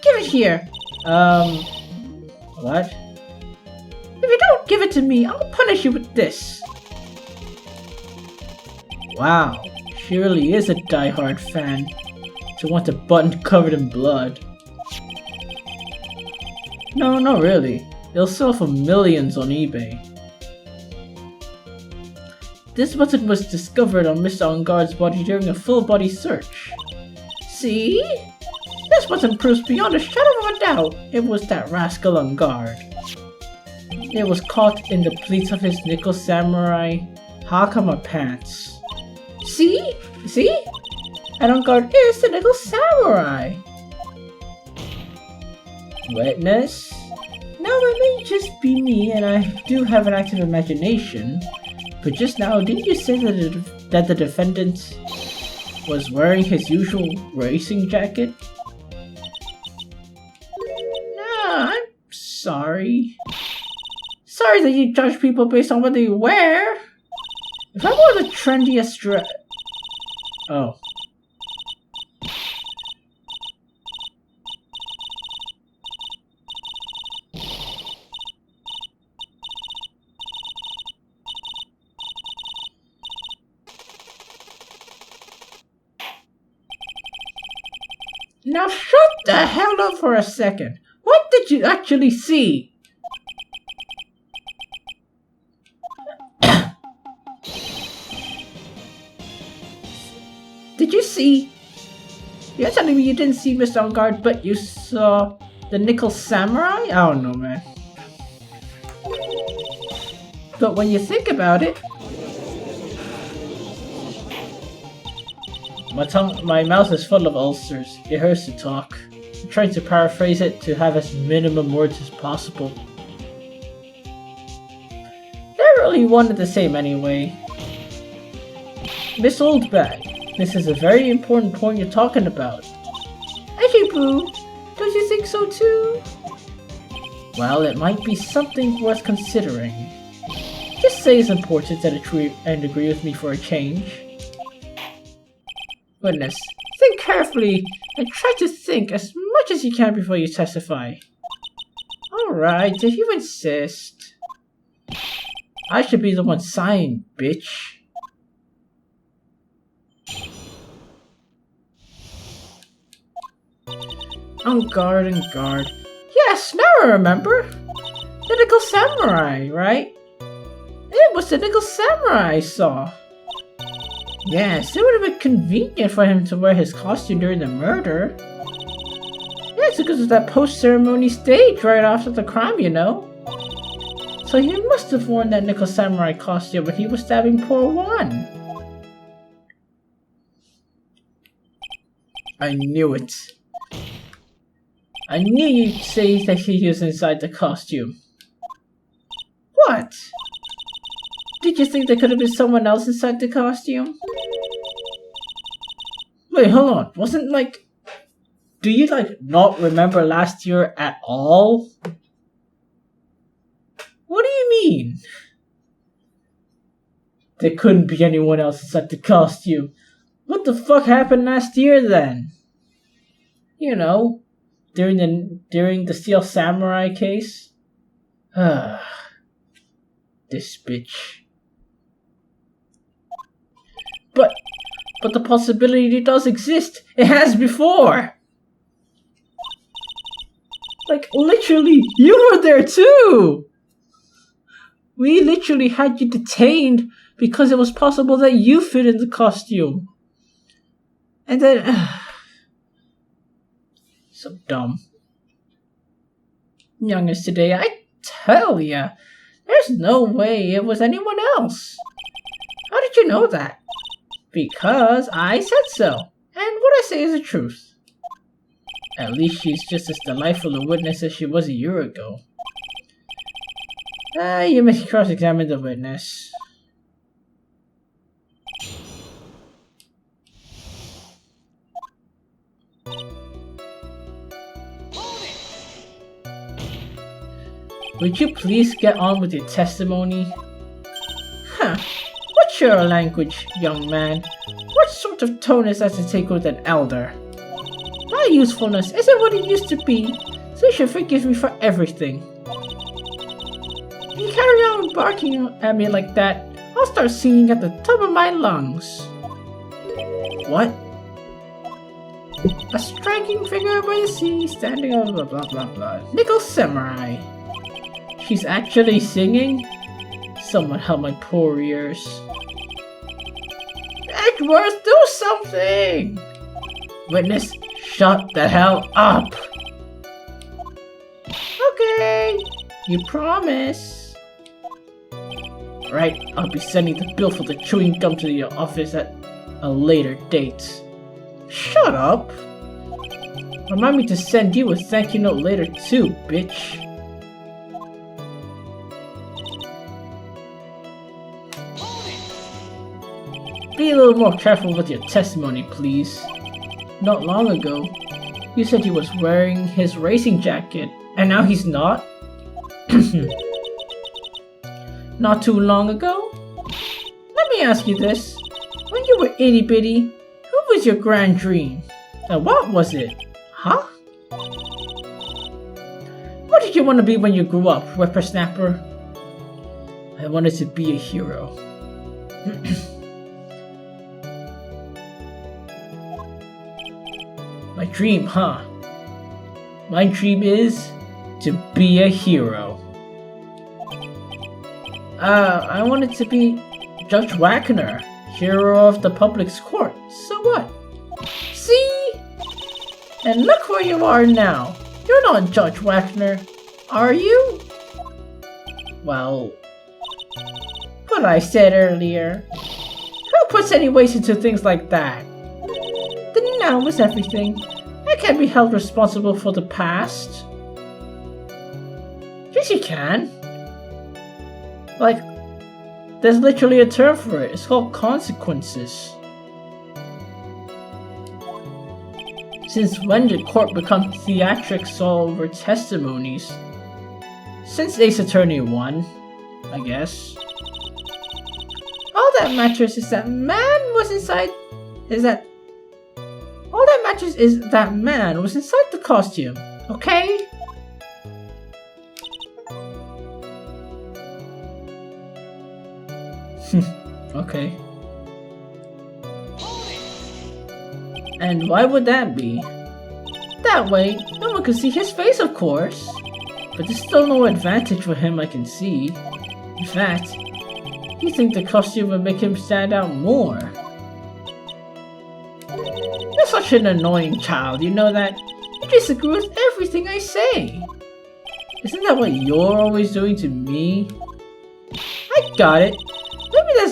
Give it here. What? If you don't give it to me, I'll punish you with this. Wow, she really is a die-hard fan to want a button covered in blood. No, not really. It'll sell for millions on eBay. This button was discovered on Mr. Engarde's body during a full-body search. See? This button proves beyond a shadow of a doubt it was that rascal Engarde. It was caught in the pleats of his nickel samurai hakama pants. See? See? And Engarde is the nickel samurai! Witness? Now it may just be me, and I do have an active imagination, but just now, didn't you say that the defendant was wearing his usual racing jacket? Nah, I'm sorry. Sorry that you judge people based on what they wear. If I wore the trendiest dress... Oh. Now shut the hell up for a second. What did you actually see? Did you see? You're telling me you didn't see Mr. On Guard, but you saw the Nickel Samurai? I don't know, man. But when you think about it, my mouth is full of ulcers. It hurts to talk. I'm trying to paraphrase it to have as minimum words as possible. They're really one and the same anyway. Miss Oldbag, this is a very important point you're talking about. Actually, Boo, don't you think so too? Well, it might be something worth considering. Just say it's important and agree with me for a change. Goodness, think carefully and try to think as much as you can before you testify. Alright, if you insist. I should be the one signed, bitch. On guard. Yes, now I remember. The Nickel Samurai, right? It was the Nickel Samurai I saw. Yes, it would have been convenient for him to wear his costume during the murder. Yes, because of that post-ceremony stage right after the crime, you know. So he must have worn that Nickel Samurai costume when he was stabbing poor Juan. I knew it. I knew you'd say that he was inside the costume. What? Did you think there could have been someone else inside the costume? Wait, hold on. Wasn't like... Do you not remember last year at all? What do you mean? There couldn't be anyone else inside the costume. What the fuck happened last year then? You know, during the Steel Samurai case? This bitch. But the possibility does exist. It has before. Like, literally, you were there too! We literally had you detained because it was possible that you fit in the costume. And then... so dumb. Youngest today, I tell ya, there's no way it was anyone else. How did you know that? Because I said so, and what I say is the truth. At least she's just as delightful a witness as she was a year ago. You may cross-examine the witness. Would you please get on with your testimony? Huh. What's your language, young man? What sort of tone is that to take with an elder? My usefulness isn't what it used to be, so you should forgive me for everything. If you carry on barking at me like that, I'll start singing at the top of my lungs. What? A striking figure by the sea, standing on blah blah blah blah. Nickel Samurai. She's actually singing? Someone held my poor ears. Edgeworth, do something! Witness, shut the hell up! Okay, you promise. Right, I'll be sending the bill for the chewing gum to your office at a later date. Shut up! Remind me to send you a thank you note later too, bitch. Be a little more careful with your testimony, please. Not long ago, you said he was wearing his racing jacket, and now he's not? Not too long ago? Let me ask you this. When you were itty-bitty, who was your grand dream? And what was it? Huh? What did you want to be when you grew up, whippersnapper? I wanted to be a hero. My dream, huh? My dream is to be a hero. I wanted to be Judge Wagner, hero of the public's court. So what? See? And look where you are now. You're not Judge Wagner, are you? Well, what I said earlier. Who puts any weight into things like that? The now is everything. I can't be held responsible for the past. Yes, you can. Like, there's literally a term for it. It's called consequences. Since when did court become theatrics all over testimonies? Since Ace Attorney won, I guess. All that matters is that man was inside. All that matters is that man was inside the costume, okay? Okay. And why would that be? That way, no one could see his face, of course. But there's still no advantage for him I can see. In fact, you think the costume would make him stand out more. You're such an annoying child, you know that? You disagree with everything I say. Isn't that what you're always doing to me? I got it. Maybe it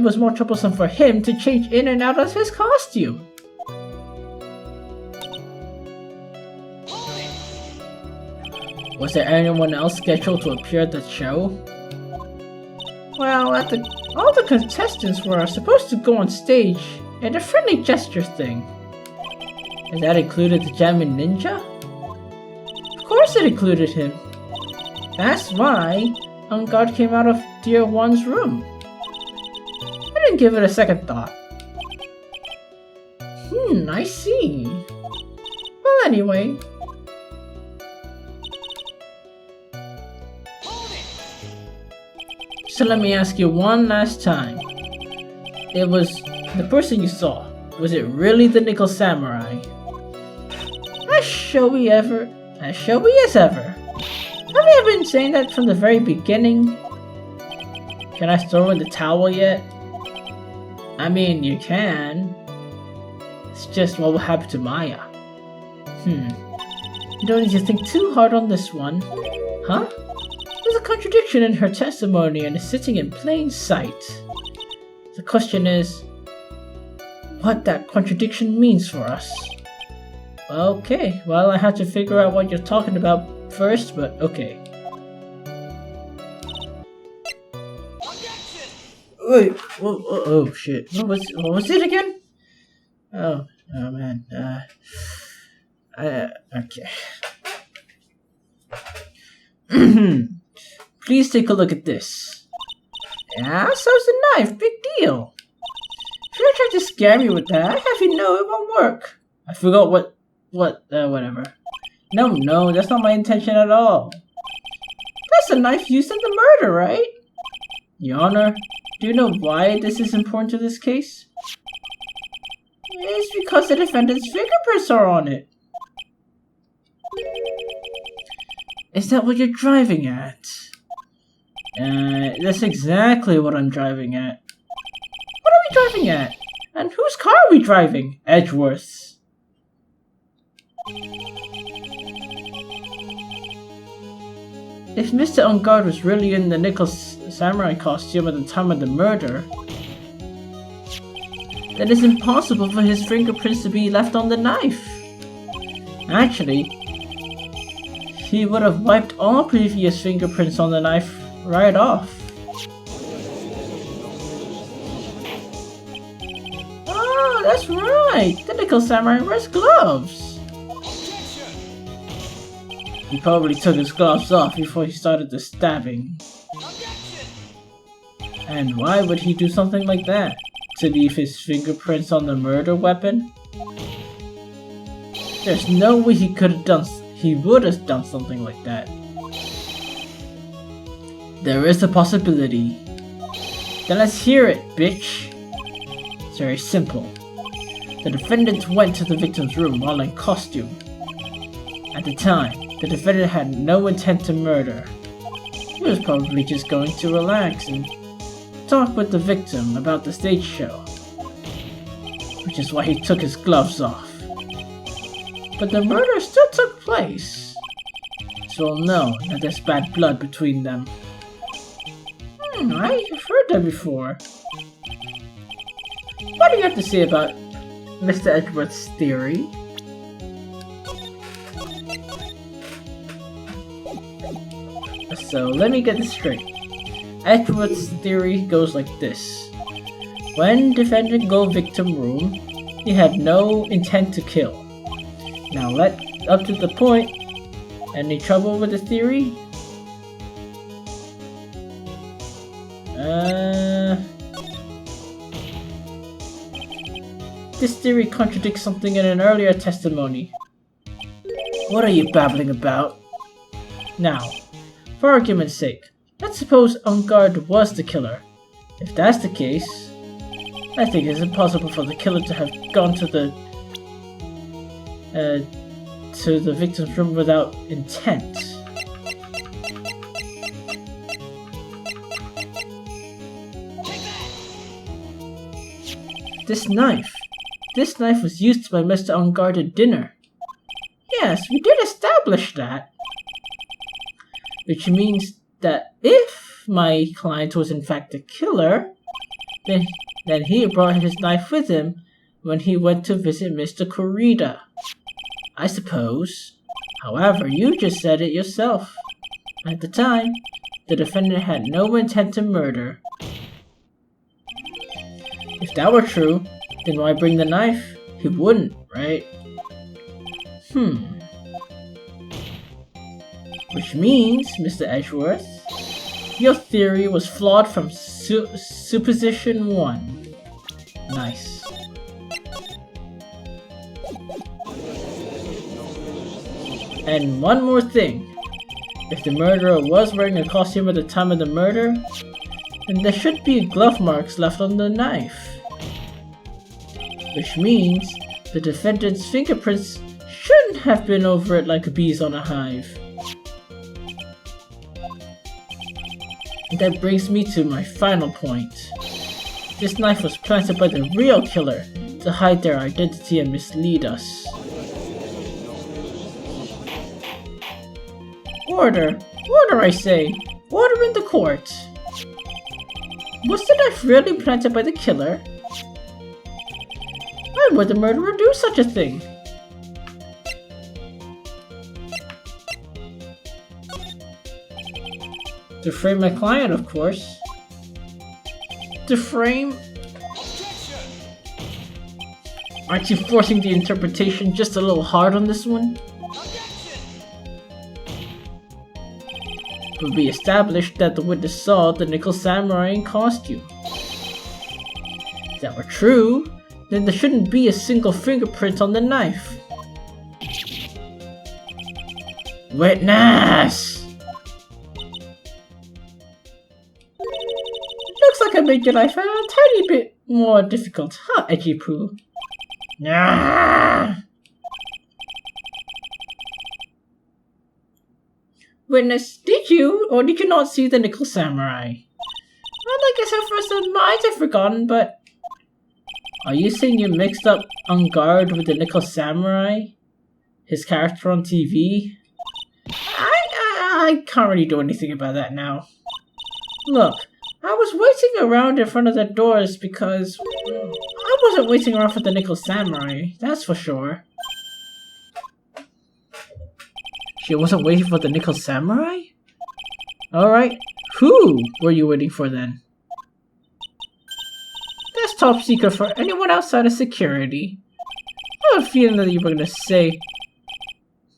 was more troublesome for him to change in and out of his costume. Was there anyone else scheduled to appear at the show? Well, all the contestants were supposed to go on stage in a friendly gesture thing. And that included the Jamming Ninja? Of course it included him. That's why Guard came out of Dear One's room. I didn't give it a second thought. I see. Well, anyway. So let me ask you one last time. It was the person you saw. Was it really the Nickel Samurai? As showy as ever. Have you been saying that from the very beginning? Can I throw in the towel yet? I mean, you can. It's just what will happen to Maya. You don't need to think too hard on this one. Huh? There's a contradiction in her testimony and it's sitting in plain sight. The question is, what that contradiction means for us. Okay, well I have to figure out what you're talking about first, but okay. Wait, oh shit, what was it again? Oh man, okay. Please take a look at this. Yeah, so's the knife, big deal. If you're trying to scare me with that, I have you know it won't work. I forgot whatever. No, that's not my intention at all. That's the knife used in the murder, right? Your Honor, do you know why this is important to this case? It's because the defendant's fingerprints are on it. Is that what you're driving at? That's exactly what I'm driving at. What are we driving at? And whose car are we driving? Edgeworth's. If Mr. Ungard was really in the Nickel Samurai costume at the time of the murder, then it's impossible for his fingerprints to be left on the knife. Actually, he would have wiped all previous fingerprints on the knife right off. Oh, that's right! The Nickel Samurai wears gloves! He probably took his gloves off before he started the stabbing. And why would he do something like that? To leave his fingerprints on the murder weapon? There's no way he would have done something like that. There is a possibility. Then let's hear it, bitch. It's very simple. The defendant went to the victim's room while in costume. At the time, the defendant had no intent to murder. He was probably just going to relax and talk with the victim about the stage show, which is why he took his gloves off. But the murder still took place. It's well known that there's bad blood between them. I've heard that before. What do you have to say about Mr. Edgeworth's theory? So, let me get this straight. Edgeworth's theory goes like this. When defendant go victim room, he had no intent to kill. Now up to the point. Any trouble with the theory? This theory contradicts something in an earlier testimony. What are you babbling about? Now, for argument's sake, let's suppose Ungard was the killer. If that's the case, I think it's impossible for the killer to have gone to the victim's room without intent. This knife was used by Mr. Ungard at dinner. Yes, we did establish that. Which means that if my client was in fact the killer, then he brought his knife with him when he went to visit Mr. Kurita. I suppose. However, you just said it yourself. At the time, the defendant had no intent to murder. If that were true, then why bring the knife? He wouldn't, right? Which means, Mr. Edgeworth, your theory was flawed from supposition 1. Nice. And one more thing. If the murderer was wearing a costume at the time of the murder, then there should be glove marks left on the knife. Which means the defendant's fingerprints shouldn't have been over it like bees on a hive. And that brings me to my final point. This knife was planted by the real killer to hide their identity and mislead us. Order! Order, I say! Order in the court! Was the knife really planted by the killer? Why would the murderer do such a thing? To frame my client, of course. To frame... Aren't you forcing the interpretation just a little hard on this one? It would be established that the witness saw the Nickel Samurai in costume. If that were true, then there shouldn't be a single fingerprint on the knife. Witness! Looks like I made your life a tiny bit more difficult, huh, Edgy Poo? Nah. Witness, did you or did you not see the Nickel Samurai? Well, I guess at first I might have forgotten, but... Are you saying you mixed up Ungard with the Nickel Samurai? His character on TV? I can't really do anything about that now. Look, I was waiting around in front of the doors because... I wasn't waiting around for the Nickel Samurai, that's for sure. She wasn't waiting for the Nickel Samurai? Alright, who were you waiting for then? That's top secret for anyone outside of security. I have a feeling that you were gonna say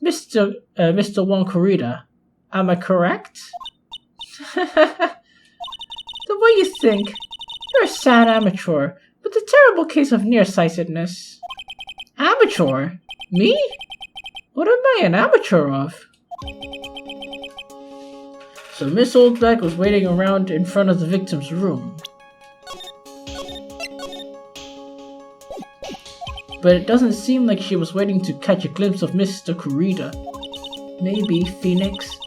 Mr. Won Kurita. Am I correct? The way you think, you're a sad amateur with a terrible case of nearsightedness. Amateur? Me? What am I an amateur of? So Miss Oldbag was waiting around in front of the victim's room. but it doesn't seem like she was waiting to catch a glimpse of Mr. Kurita. Maybe Phoenix.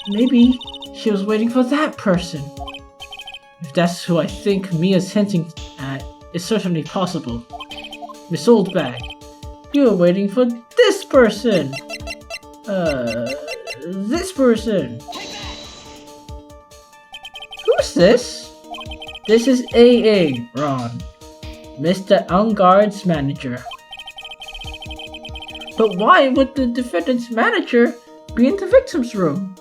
Maybe she was waiting for that person. If that's who I think Mia's hinting at, it's certainly possible. Miss Oldbag, you were waiting for this person! This person! Who's this? This is AA, Ron. Mr. Ungard's manager. But why would the defendant's manager be in the victim's room?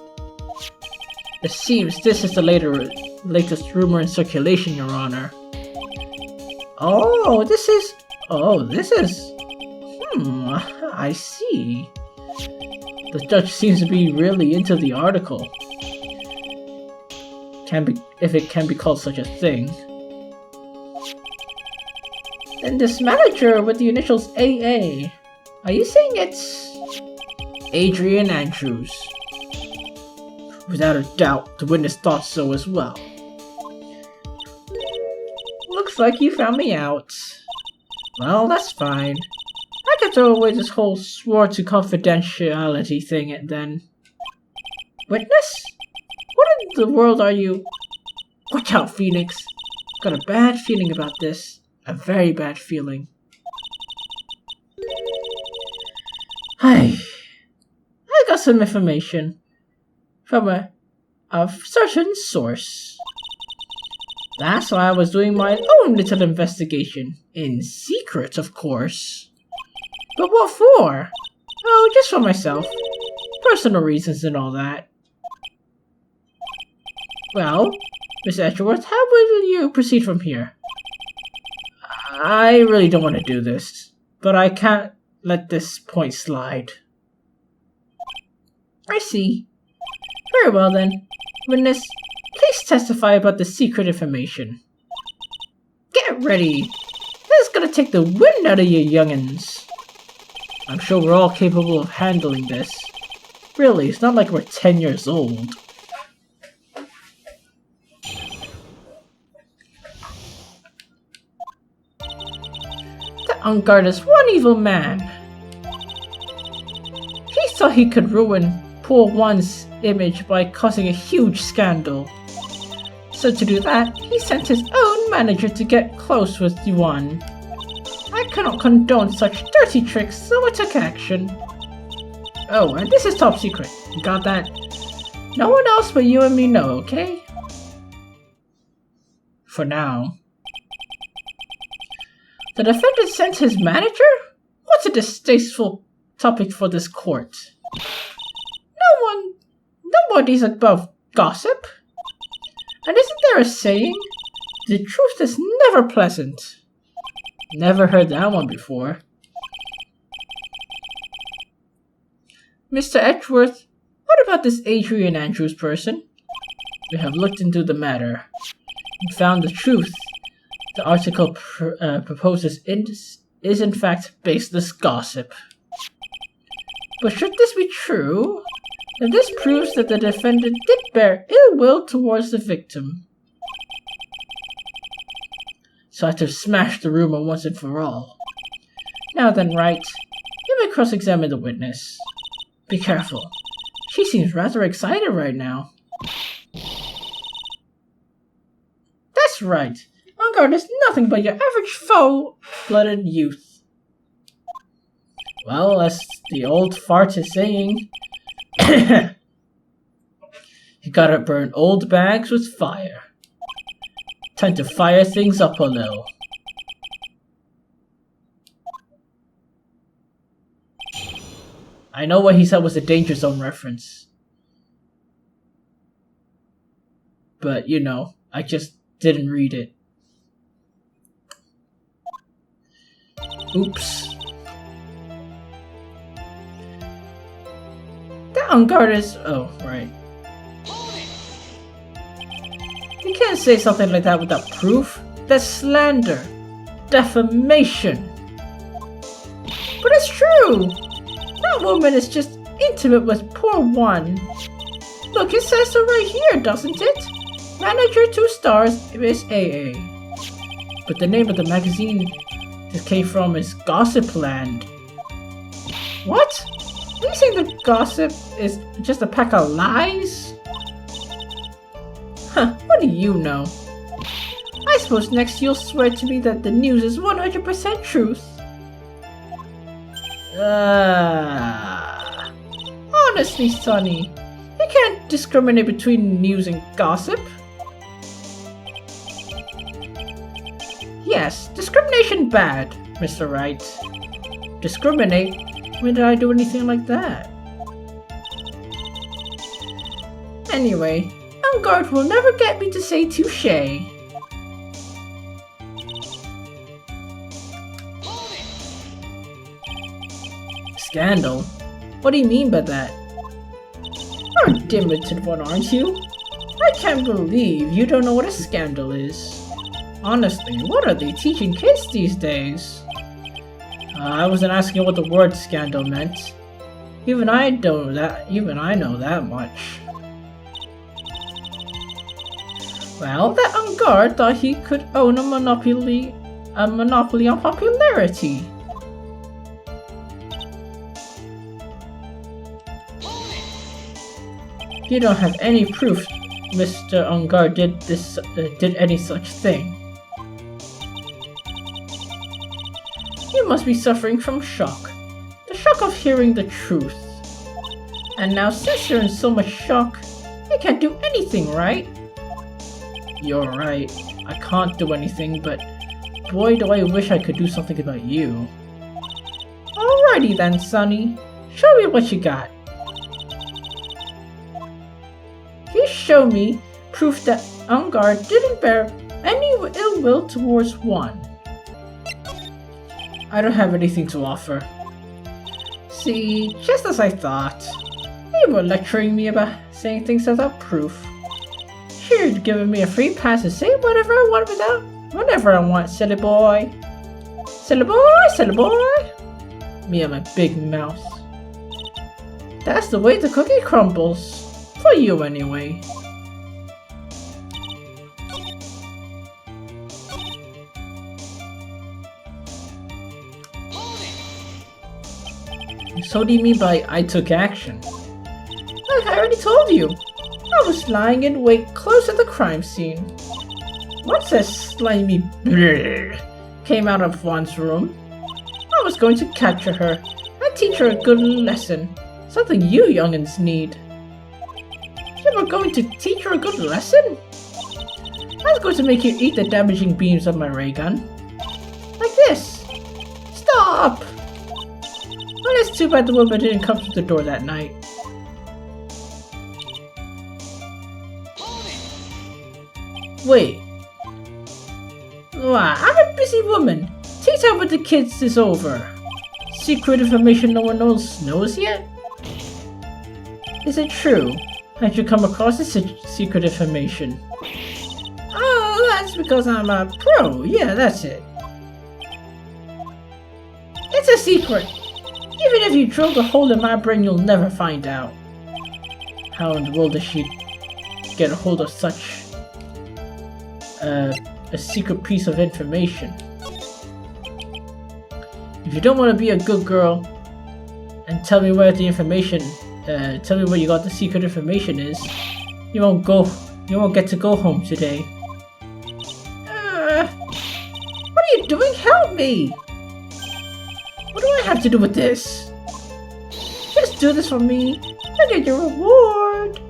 It seems this is the latest rumor in circulation, Your Honor. This is... I see. The judge seems to be really into the article. If it can be called such a thing. And this manager with the initials AA, are you saying it's... Adrian Andrews? Without a doubt, the witness thought so as well. Looks like you found me out. Well, that's fine. I can throw away this whole swore to confidentiality thing and then... Witness? What in the world are you... Watch out, Phoenix. Got a bad feeling about this. A very bad feeling. I got some information from a certain source. That's why I was doing my own little investigation. In secret, of course. But what for? Oh, just for myself. Personal reasons and all that. Well, Miss Edgeworth, how will you proceed from here? I really don't want to do this, but I can't let this point slide. I see. Very well then. Witness, please testify about the secret information. Get ready. This is gonna take the wind out of you youngins. I'm sure we're all capable of handling this. Really, it's not like we're 10 years old. Ungard is one evil man. He thought he could ruin poor one's image by causing a huge scandal. So to do that, he sent his own manager to get close with Yuan. I cannot condone such dirty tricks, so I took action. Oh, and this is top secret. You got that? No one else but you and me know, okay? For now. The defendant sent his manager? What's a distasteful topic for this court? Nobody's above gossip. And isn't there a saying? The truth is never pleasant. Never heard that one before. Mr. Edgeworth, what about this Adrian Andrews person? We have looked into the matter and found the truth. The article proposes is in fact baseless gossip. But should this be true, then this proves that the defendant did bear ill will towards the victim. So I have to smash the rumor once and for all. Now then, Wright, you may cross-examine the witness. Be careful. She seems rather excited right now. That's right. Ungard is nothing but your average full-blooded youth. Well, as the old fart is saying, you gotta burn old bags with fire. Time to fire things up a little. I know what he said was a Danger Zone reference. But, you know, I just didn't read it. Oops. That Ungard is... Oh, right. You can't say something like that without proof. That's slander. Defamation. But it's true! That woman is just intimate with poor one. Look, it says so right here, doesn't it? Manager 2 stars, Miss AA. But the name of the magazine This came from his gossip land. What? Are you saying the gossip is just a pack of lies? Huh, what do you know? I suppose next you'll swear to me that the news is 100% truth. Honestly, Sonny, you can't discriminate between news and gossip. Yes, discrimination bad, Mr. Wright. Discriminate? When did I do anything like that? Anyway, On Guard will never get me to say touche. Scandal? What do you mean by that? You're a dim-witted one, aren't you? I can't believe you don't know what a scandal is. Honestly, what are they teaching kids these days? I wasn't asking what the word scandal meant. Even I know that much. Well, that On Guard thought he could own a monopoly on popularity. You don't have any proof Mr. On Guard did any such thing. You must be suffering from shock. The shock of hearing the truth. And now since you're in so much shock, you can't do anything, right? You're right. I can't do anything, but boy do I wish I could do something about you. Alrighty then, Sonny. Show me what you got. You show me proof that On Guard didn't bear any ill will towards one. I don't have anything to offer. See, just as I thought. You were lecturing me about saying things without proof. Here, you're giving me a free pass to say whatever I want whenever I want, silly boy. Silly boy, silly boy. Me and my big mouth. That's the way the cookie crumbles. For you, anyway. So what do you mean by I took action? Like I already told you. I was lying in wait close to the crime scene. Once that slimy brrr came out of Vaughn's room, I was going to capture her and teach her a good lesson. Something you youngins need. You were going to teach her a good lesson? I was going to make you eat the damaging beams of my ray gun. Like this. Stop! Well, it's too bad the woman didn't come through the door that night. Wait. Wow, I'm a busy woman. Tea time with the kids is over. Secret information no one else knows yet? Is it true? How'd you come across this secret information? Oh, that's because I'm a pro. Yeah, that's it. It's a secret. Even if you drilled a hole in my brain, you'll never find out. How in the world does she get a hold of such a secret piece of information? If you don't want to be a good girl and tell me where the information, tell me where you got the secret information is, you won't get to go home today. What are you doing? Help me! What do I have to do with this? Just do this for me and get your reward.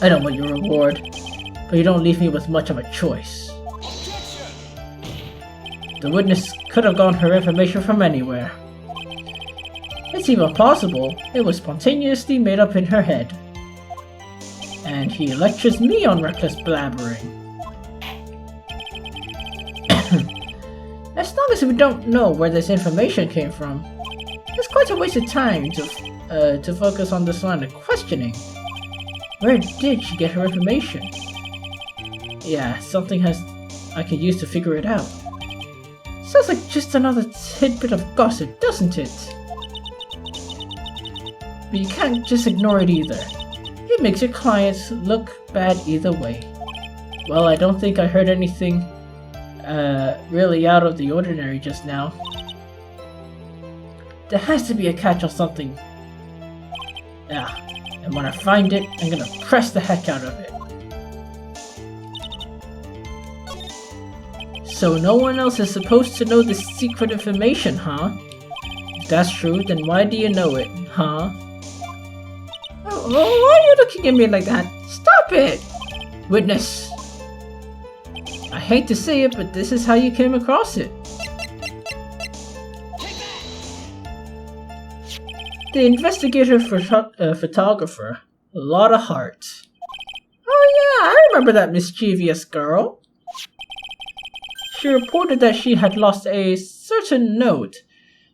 I don't want your reward, but you don't leave me with much of a choice. The witness could have gotten her information from anywhere. It's even possible it was spontaneously made up in her head. And he lectures me on reckless blabbering. As long as we don't know where this information came from, it's quite a waste of time to focus on this line of questioning. Where did she get her information? Yeah, something I could use to figure it out. Sounds like just another tidbit of gossip, doesn't it? But you can't just ignore it either. It makes your clients look bad either way. Well, I don't think I heard anything really out of the ordinary just now. There has to be a catch or something. Yeah, and when I find it, I'm gonna press the heck out of it. So no one else is supposed to know this secret information, huh? If that's true, then why do you know it, huh? Oh, why are you looking at me like that? Stop it! Witness. I hate to say it, but this is how you came across it. The investigative photographer. A lot of heart. Oh yeah, I remember that mischievous girl. She reported that she had lost a certain note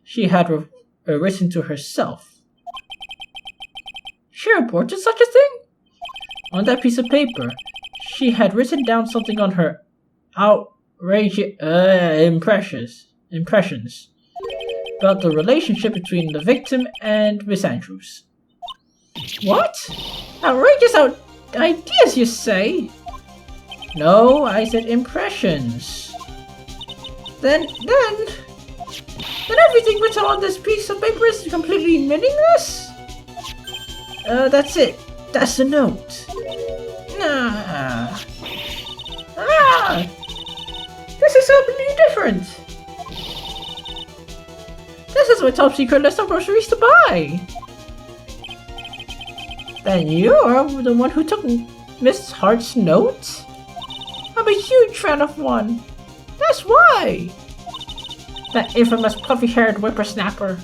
she had written to herself. She reported such a thing? On that piece of paper, she had written down something on her outrageous impressions about the relationship between the victim and Miss Andrews. What? Outrageous ideas, you say? No, I said impressions. Then everything written on this piece of paper is completely meaningless? That's it. That's the note. This is completely different. This is my top secret list of groceries to buy. Then you're the one who took Miss Hart's note? I'm a huge fan of one. That's why. That infamous puffy-haired whippersnapper.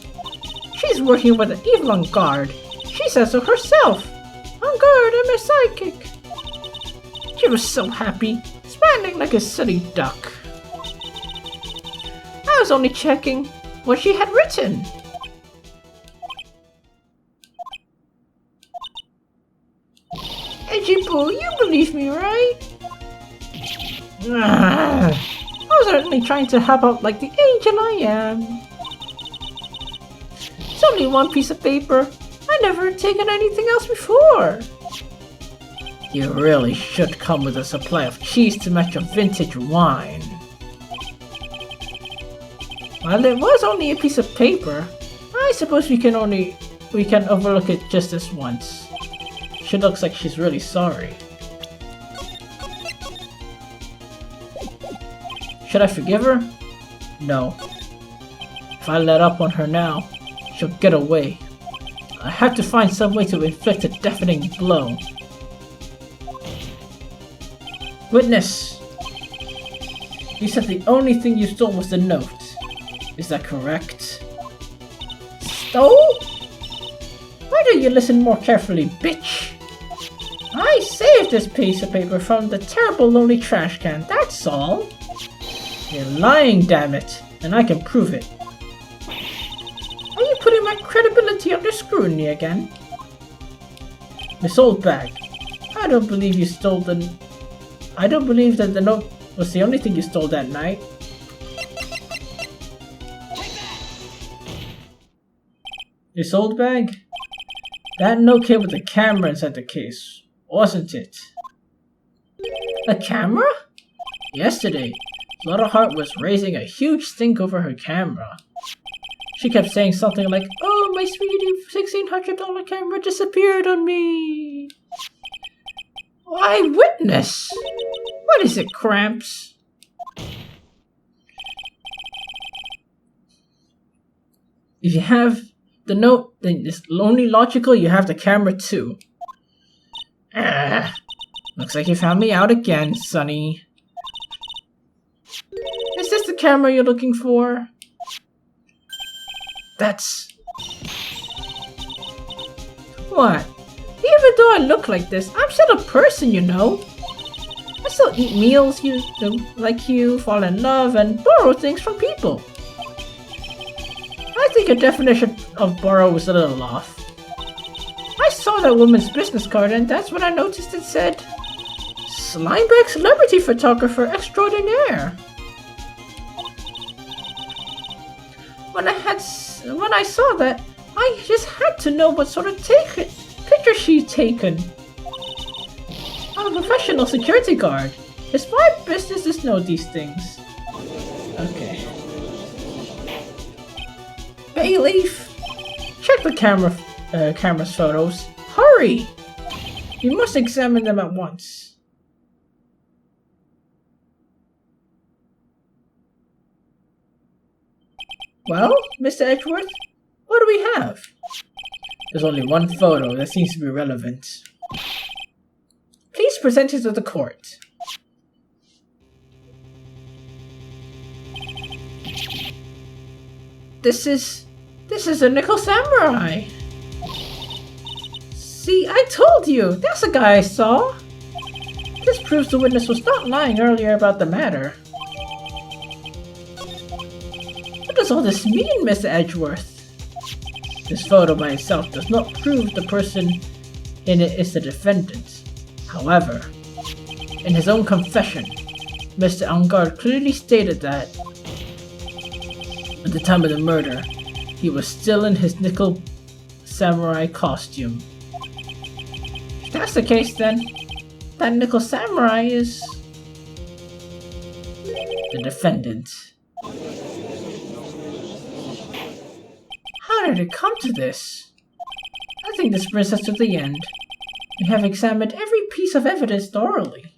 She's working with an evil on guard. She says so herself. On guard, I'm a sidekick. She was so happy, smiling like a silly duck. I was only checking what she had written. Edgy Boo, you believe me, right? I was certainly trying to help out like the angel I am. It's only one piece of paper. I never taken anything else before. You really should come with a supply of cheese to match your vintage wine. While it was only a piece of paper, I suppose we can overlook it just this once. She looks like she's really sorry. Should I forgive her? No. If I let up on her now, she'll get away. I have to find some way to inflict a deafening blow. Witness! You said the only thing you stole was the note. Is that correct? Stole? Why don't you listen more carefully, bitch? I saved this piece of paper from the terrible lonely trash can, that's all. You're lying, damn it, and I can prove it. Are you putting my credibility under scrutiny again? Miss Oldbag, I don't believe that the note was the only thing you stole that night. Miss Oldbag? That note came with a camera inside the case, wasn't it? A camera? Yesterday, Flutterheart was raising a huge stink over her camera. She kept saying something like, "Oh, my sweetie, $1,600 camera disappeared on me." Why, witness! What is it, Cramps? If you have the note, then it's only logical you have the camera too. Looks like you found me out again, Sonny. Is this the camera you're looking for? That's... What? Even though I look like this, I'm still a person, you know. I still eat meals like you, fall in love, and borrow things from people. I think your definition of borrow was a little off. I saw that woman's business card, and that's when I noticed it said, Slimebag Celebrity Photographer Extraordinaire. When I saw that, I just had to know what sort of picture she'd taken. I'm a professional security guard. It's my business to know these things. Okay. Bayleaf! Check the camera's photos. Hurry! You must examine them at once. Well, Mr. Edgeworth, what do we have? There's only one photo that seems to be relevant. Please present it to the court. This is a nickel samurai. See, I told you! That's the guy I saw! This proves the witness was not lying earlier about the matter. What does all this mean, Mr. Edgeworth? This photo by itself does not prove the person in it is the defendant. However, in his own confession, Mr. Angard clearly stated that at the time of the murder, he was still in his nickel samurai costume. If that's the case, then that nickel samurai is the defendant. How did it come to this? I think this brings us to the end. We have examined every piece of evidence thoroughly.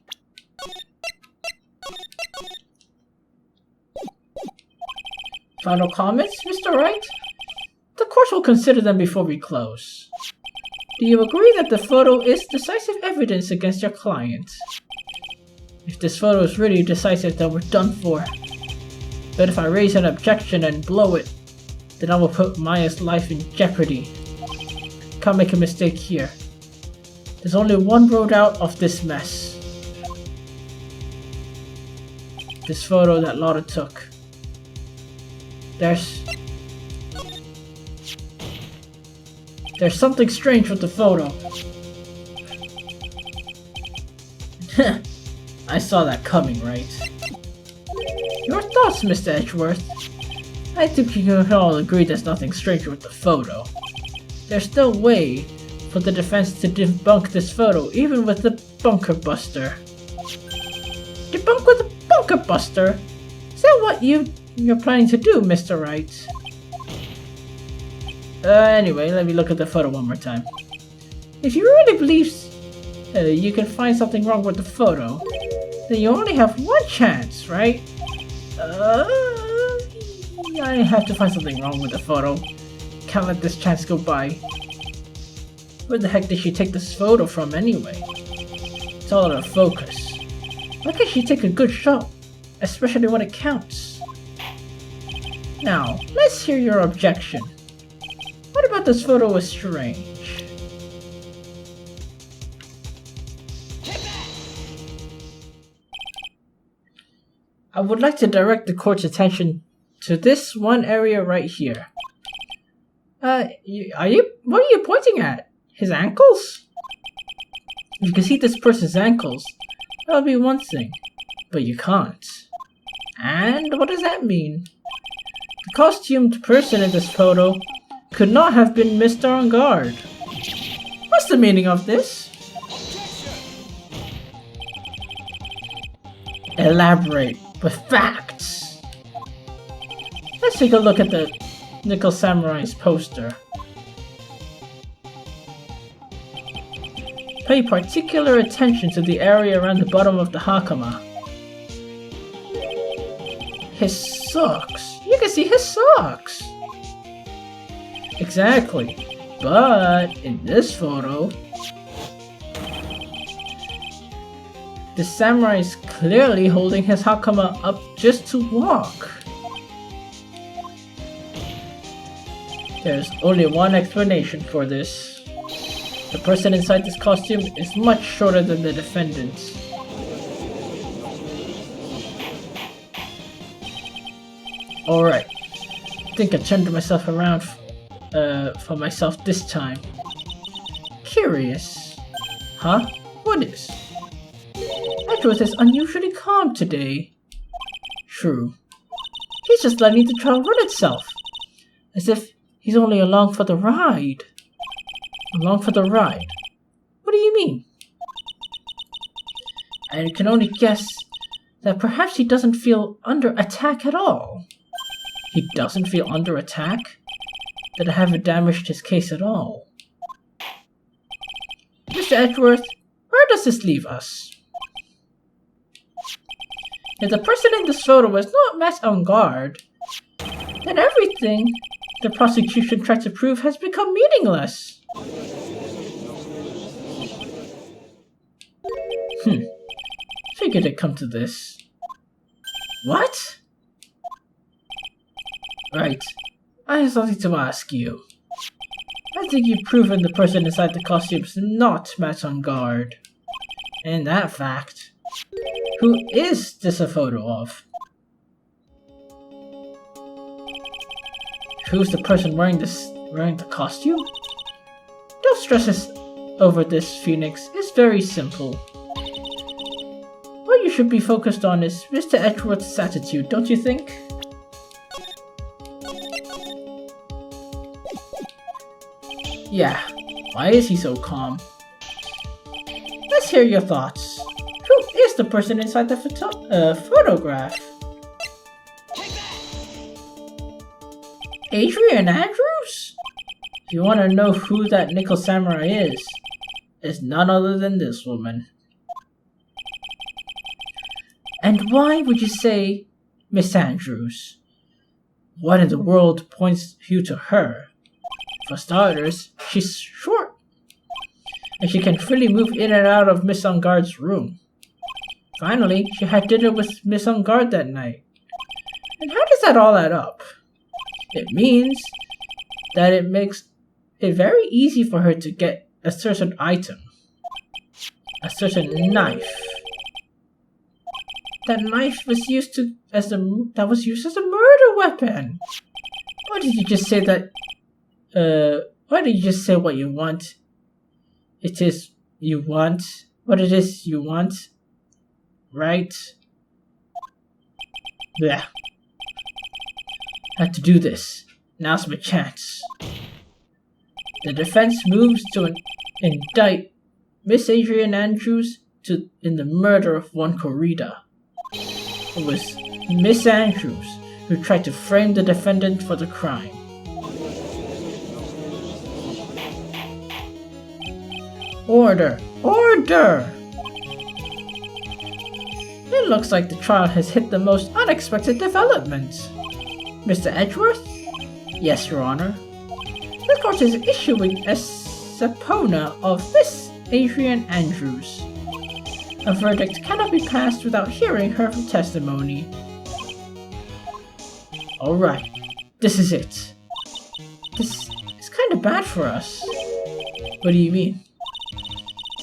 Final comments, Mr. Wright? The court will consider them before we close. Do you agree that the photo is decisive evidence against your client? If this photo is really decisive, then we're done for. But if I raise an objection and blow it, then I will put Maya's life in jeopardy. Can't make a mistake here. There's only one road out of this mess. This photo that Lotta took. There's something strange with the photo. I saw that coming, right? Your thoughts, Mr. Edgeworth? I think you can all agree there's nothing strange with the photo. There's no way for the defense to debunk this photo, even with the bunker buster. Debunk with a bunker buster? Is that what you're planning to do, Mr. Wright? Anyway, let me look at the photo one more time. If you really believe you can find something wrong with the photo, then you only have one chance, right? I have to find something wrong with the photo. Can't let this chance go by. Where the heck did she take this photo from anyway? It's all out of focus. Why can't she take a good shot? Especially when it counts. Now, let's hear your objection. What about this photo was strange? I would like to direct the court's attention to this one area right here. What are you pointing at? His ankles? If you can see this person's ankles, that would be one thing, but you can't. And what does that mean? The costumed person in this photo could not have been Mr. Angard. What's the meaning of this? Elaborate with facts. Let's take a look at the Nickel Samurai's poster. Pay particular attention to the area around the bottom of the hakama. His socks. You can see his socks. Exactly. But in this photo, the samurai is clearly holding his hakama up just to walk. There's only one explanation for this. The person inside this costume is much shorter than the defendant. Alright, I think I turned myself around for myself this time. Curious. Huh? What is? Edgeworth is unusually calm today. True. He's just letting the trial run itself. As if he's only along for the ride. Along for the ride? What do you mean? I can only guess that perhaps he doesn't feel under attack at all. He doesn't feel under attack? That I haven't damaged his case at all. Mr. Edgeworth, where does this leave us? If the person in this photo was not met on guard, then everything the prosecution tried to prove has become meaningless. Figured it'd come to this. What? Right. I have something to ask you. I think you've proven the person inside the costume is not met on guard. And that fact, who is this a photo of? Who's the person wearing the costume? Don't stress this over this, Phoenix. It's very simple. What you should be focused on is Mr. Edgeworth's attitude, don't you think? Yeah, why is he so calm? Let's hear your thoughts. Who is the person inside the photograph? Adrian Andrews? If you want to know who that Nickel Samurai is, it's none other than this woman. And why would you say Miss Andrews? What in the world points you to her? For starters, she's short, and she can freely move in and out of Miss On Guard's room. Finally, she had dinner with Miss On Guard that night. And how does that all add up? It means that it makes it very easy for her to get a certain item. A certain knife. That knife was used as a murder weapon. Why did you just say that? Why did you just say what you want? It is you want. What it is you want. Right? Yeah. Had to do this. Now's my chance. The defense moves to indict Miss Adrian Andrews in the murder of one Corrida. It was Miss Andrews who tried to frame the defendant for the crime. Order! Order! It looks like the trial has hit the most unexpected developments. Mr. Edgeworth? Yes, Your Honor. The court is issuing a subpoena of Miss Adrian Andrews. A verdict cannot be passed without hearing her testimony. Alright, this is it. This is kind of bad for us. What do you mean?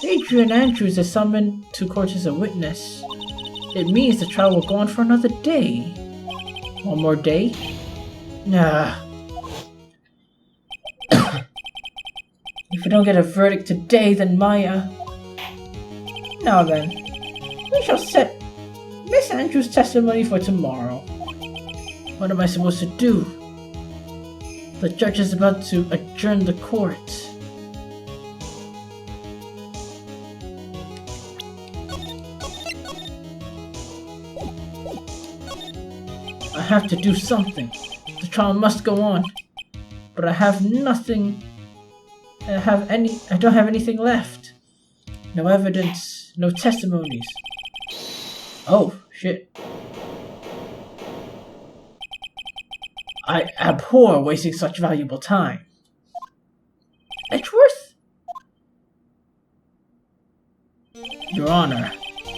Adrian Andrews is summoned to court as a witness. It means the trial will go on for another day. One more day? Nah. If we don't get a verdict today, then Maya... Now then, we shall set Miss Andrews' testimony for tomorrow. What am I supposed to do? The judge is about to adjourn the court. I have to do something. The trial must go on. But I have nothing. I don't have anything left. No evidence, no testimonies. Oh, shit. I abhor wasting such valuable time. Edgeworth? Your Honor,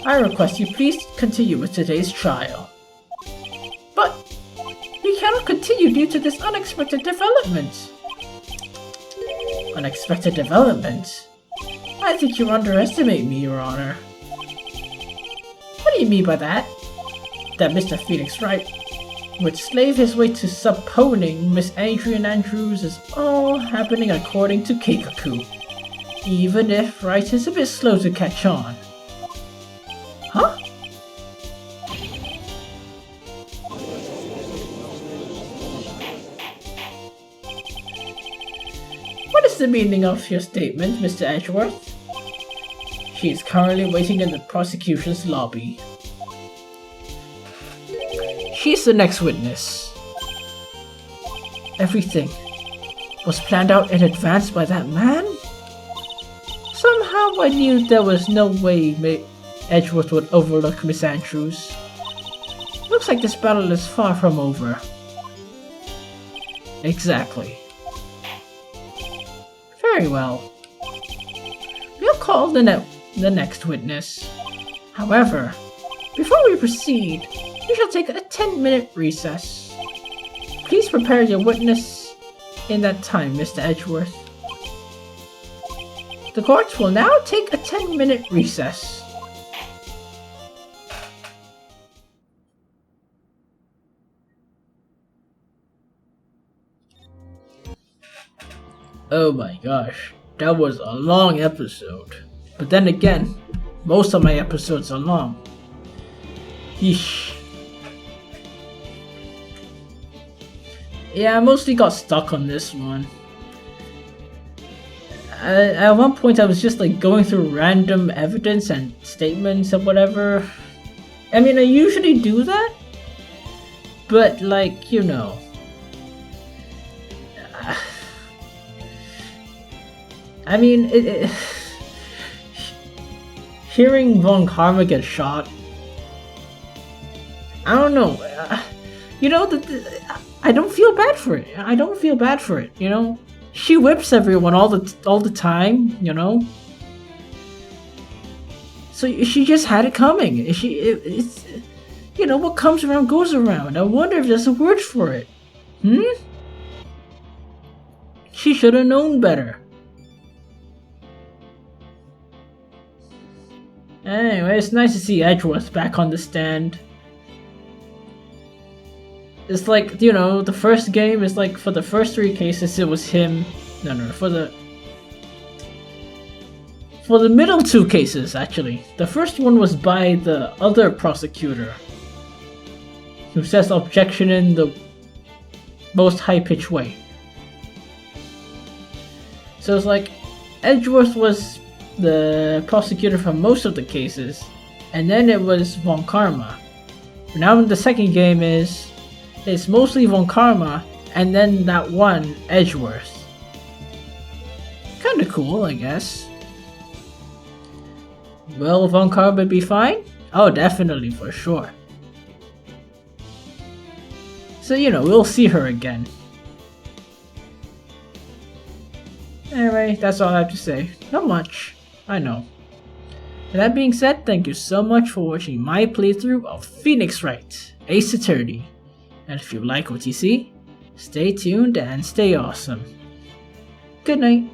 I request you please continue with today's trial. But we cannot continue due to this unexpected development. Unexpected development? I think you underestimate me, Your Honor. What do you mean by that? That Mr. Phoenix Wright would slave his way to subpoenaing Miss Adrian Andrews is all happening according to Keikaku, even if Wright is a bit slow to catch on. Huh? What is the meaning of your statement, Mr. Edgeworth? She is currently waiting in the prosecution's lobby. She's the next witness. Everything was planned out in advance by that man? Somehow I knew there was no way Edgeworth would overlook Miss Andrews. Looks like this battle is far from over. Exactly. Very well. We'll call the next witness. However, before we proceed, we shall take a 10-minute recess. Please prepare your witness in that time, Mr. Edgeworth. The court will now take a 10-minute recess. Oh my gosh, that was a long episode. But then again, most of my episodes are long. Yeesh. Yeah, I mostly got stuck on this one. At one point I was just like going through random evidence and statements or whatever. I mean, I usually do that, but like, you know. I mean, hearing Von Karma get shot, I don't know, you know, I don't feel bad for it. I don't feel bad for it, you know? She whips everyone all the time, you know? So she just had it coming. It's you know, what comes around goes around. I wonder if there's a word for it. She should have known better. Anyway, it's nice to see Edgeworth back on the stand. It's like, you know, the first game is like, for the first 3 cases it was him. No, for the middle 2 cases, actually. The first one was by the other prosecutor, who says objection in the most high-pitched way. So it's like, Edgeworth was the prosecutor for most of the cases, and then it was Von Karma. Now in the second game it's mostly Von Karma, and then that one, Edgeworth. Kinda cool, I guess. Will Von Karma be fine? Oh, definitely, for sure. So, you know, we'll see her again. Anyway, that's all I have to say. Not much, I know. With that being said, thank you so much for watching my playthrough of Phoenix Wright Ace Attorney. And if you like what you see, stay tuned and stay awesome. Good night.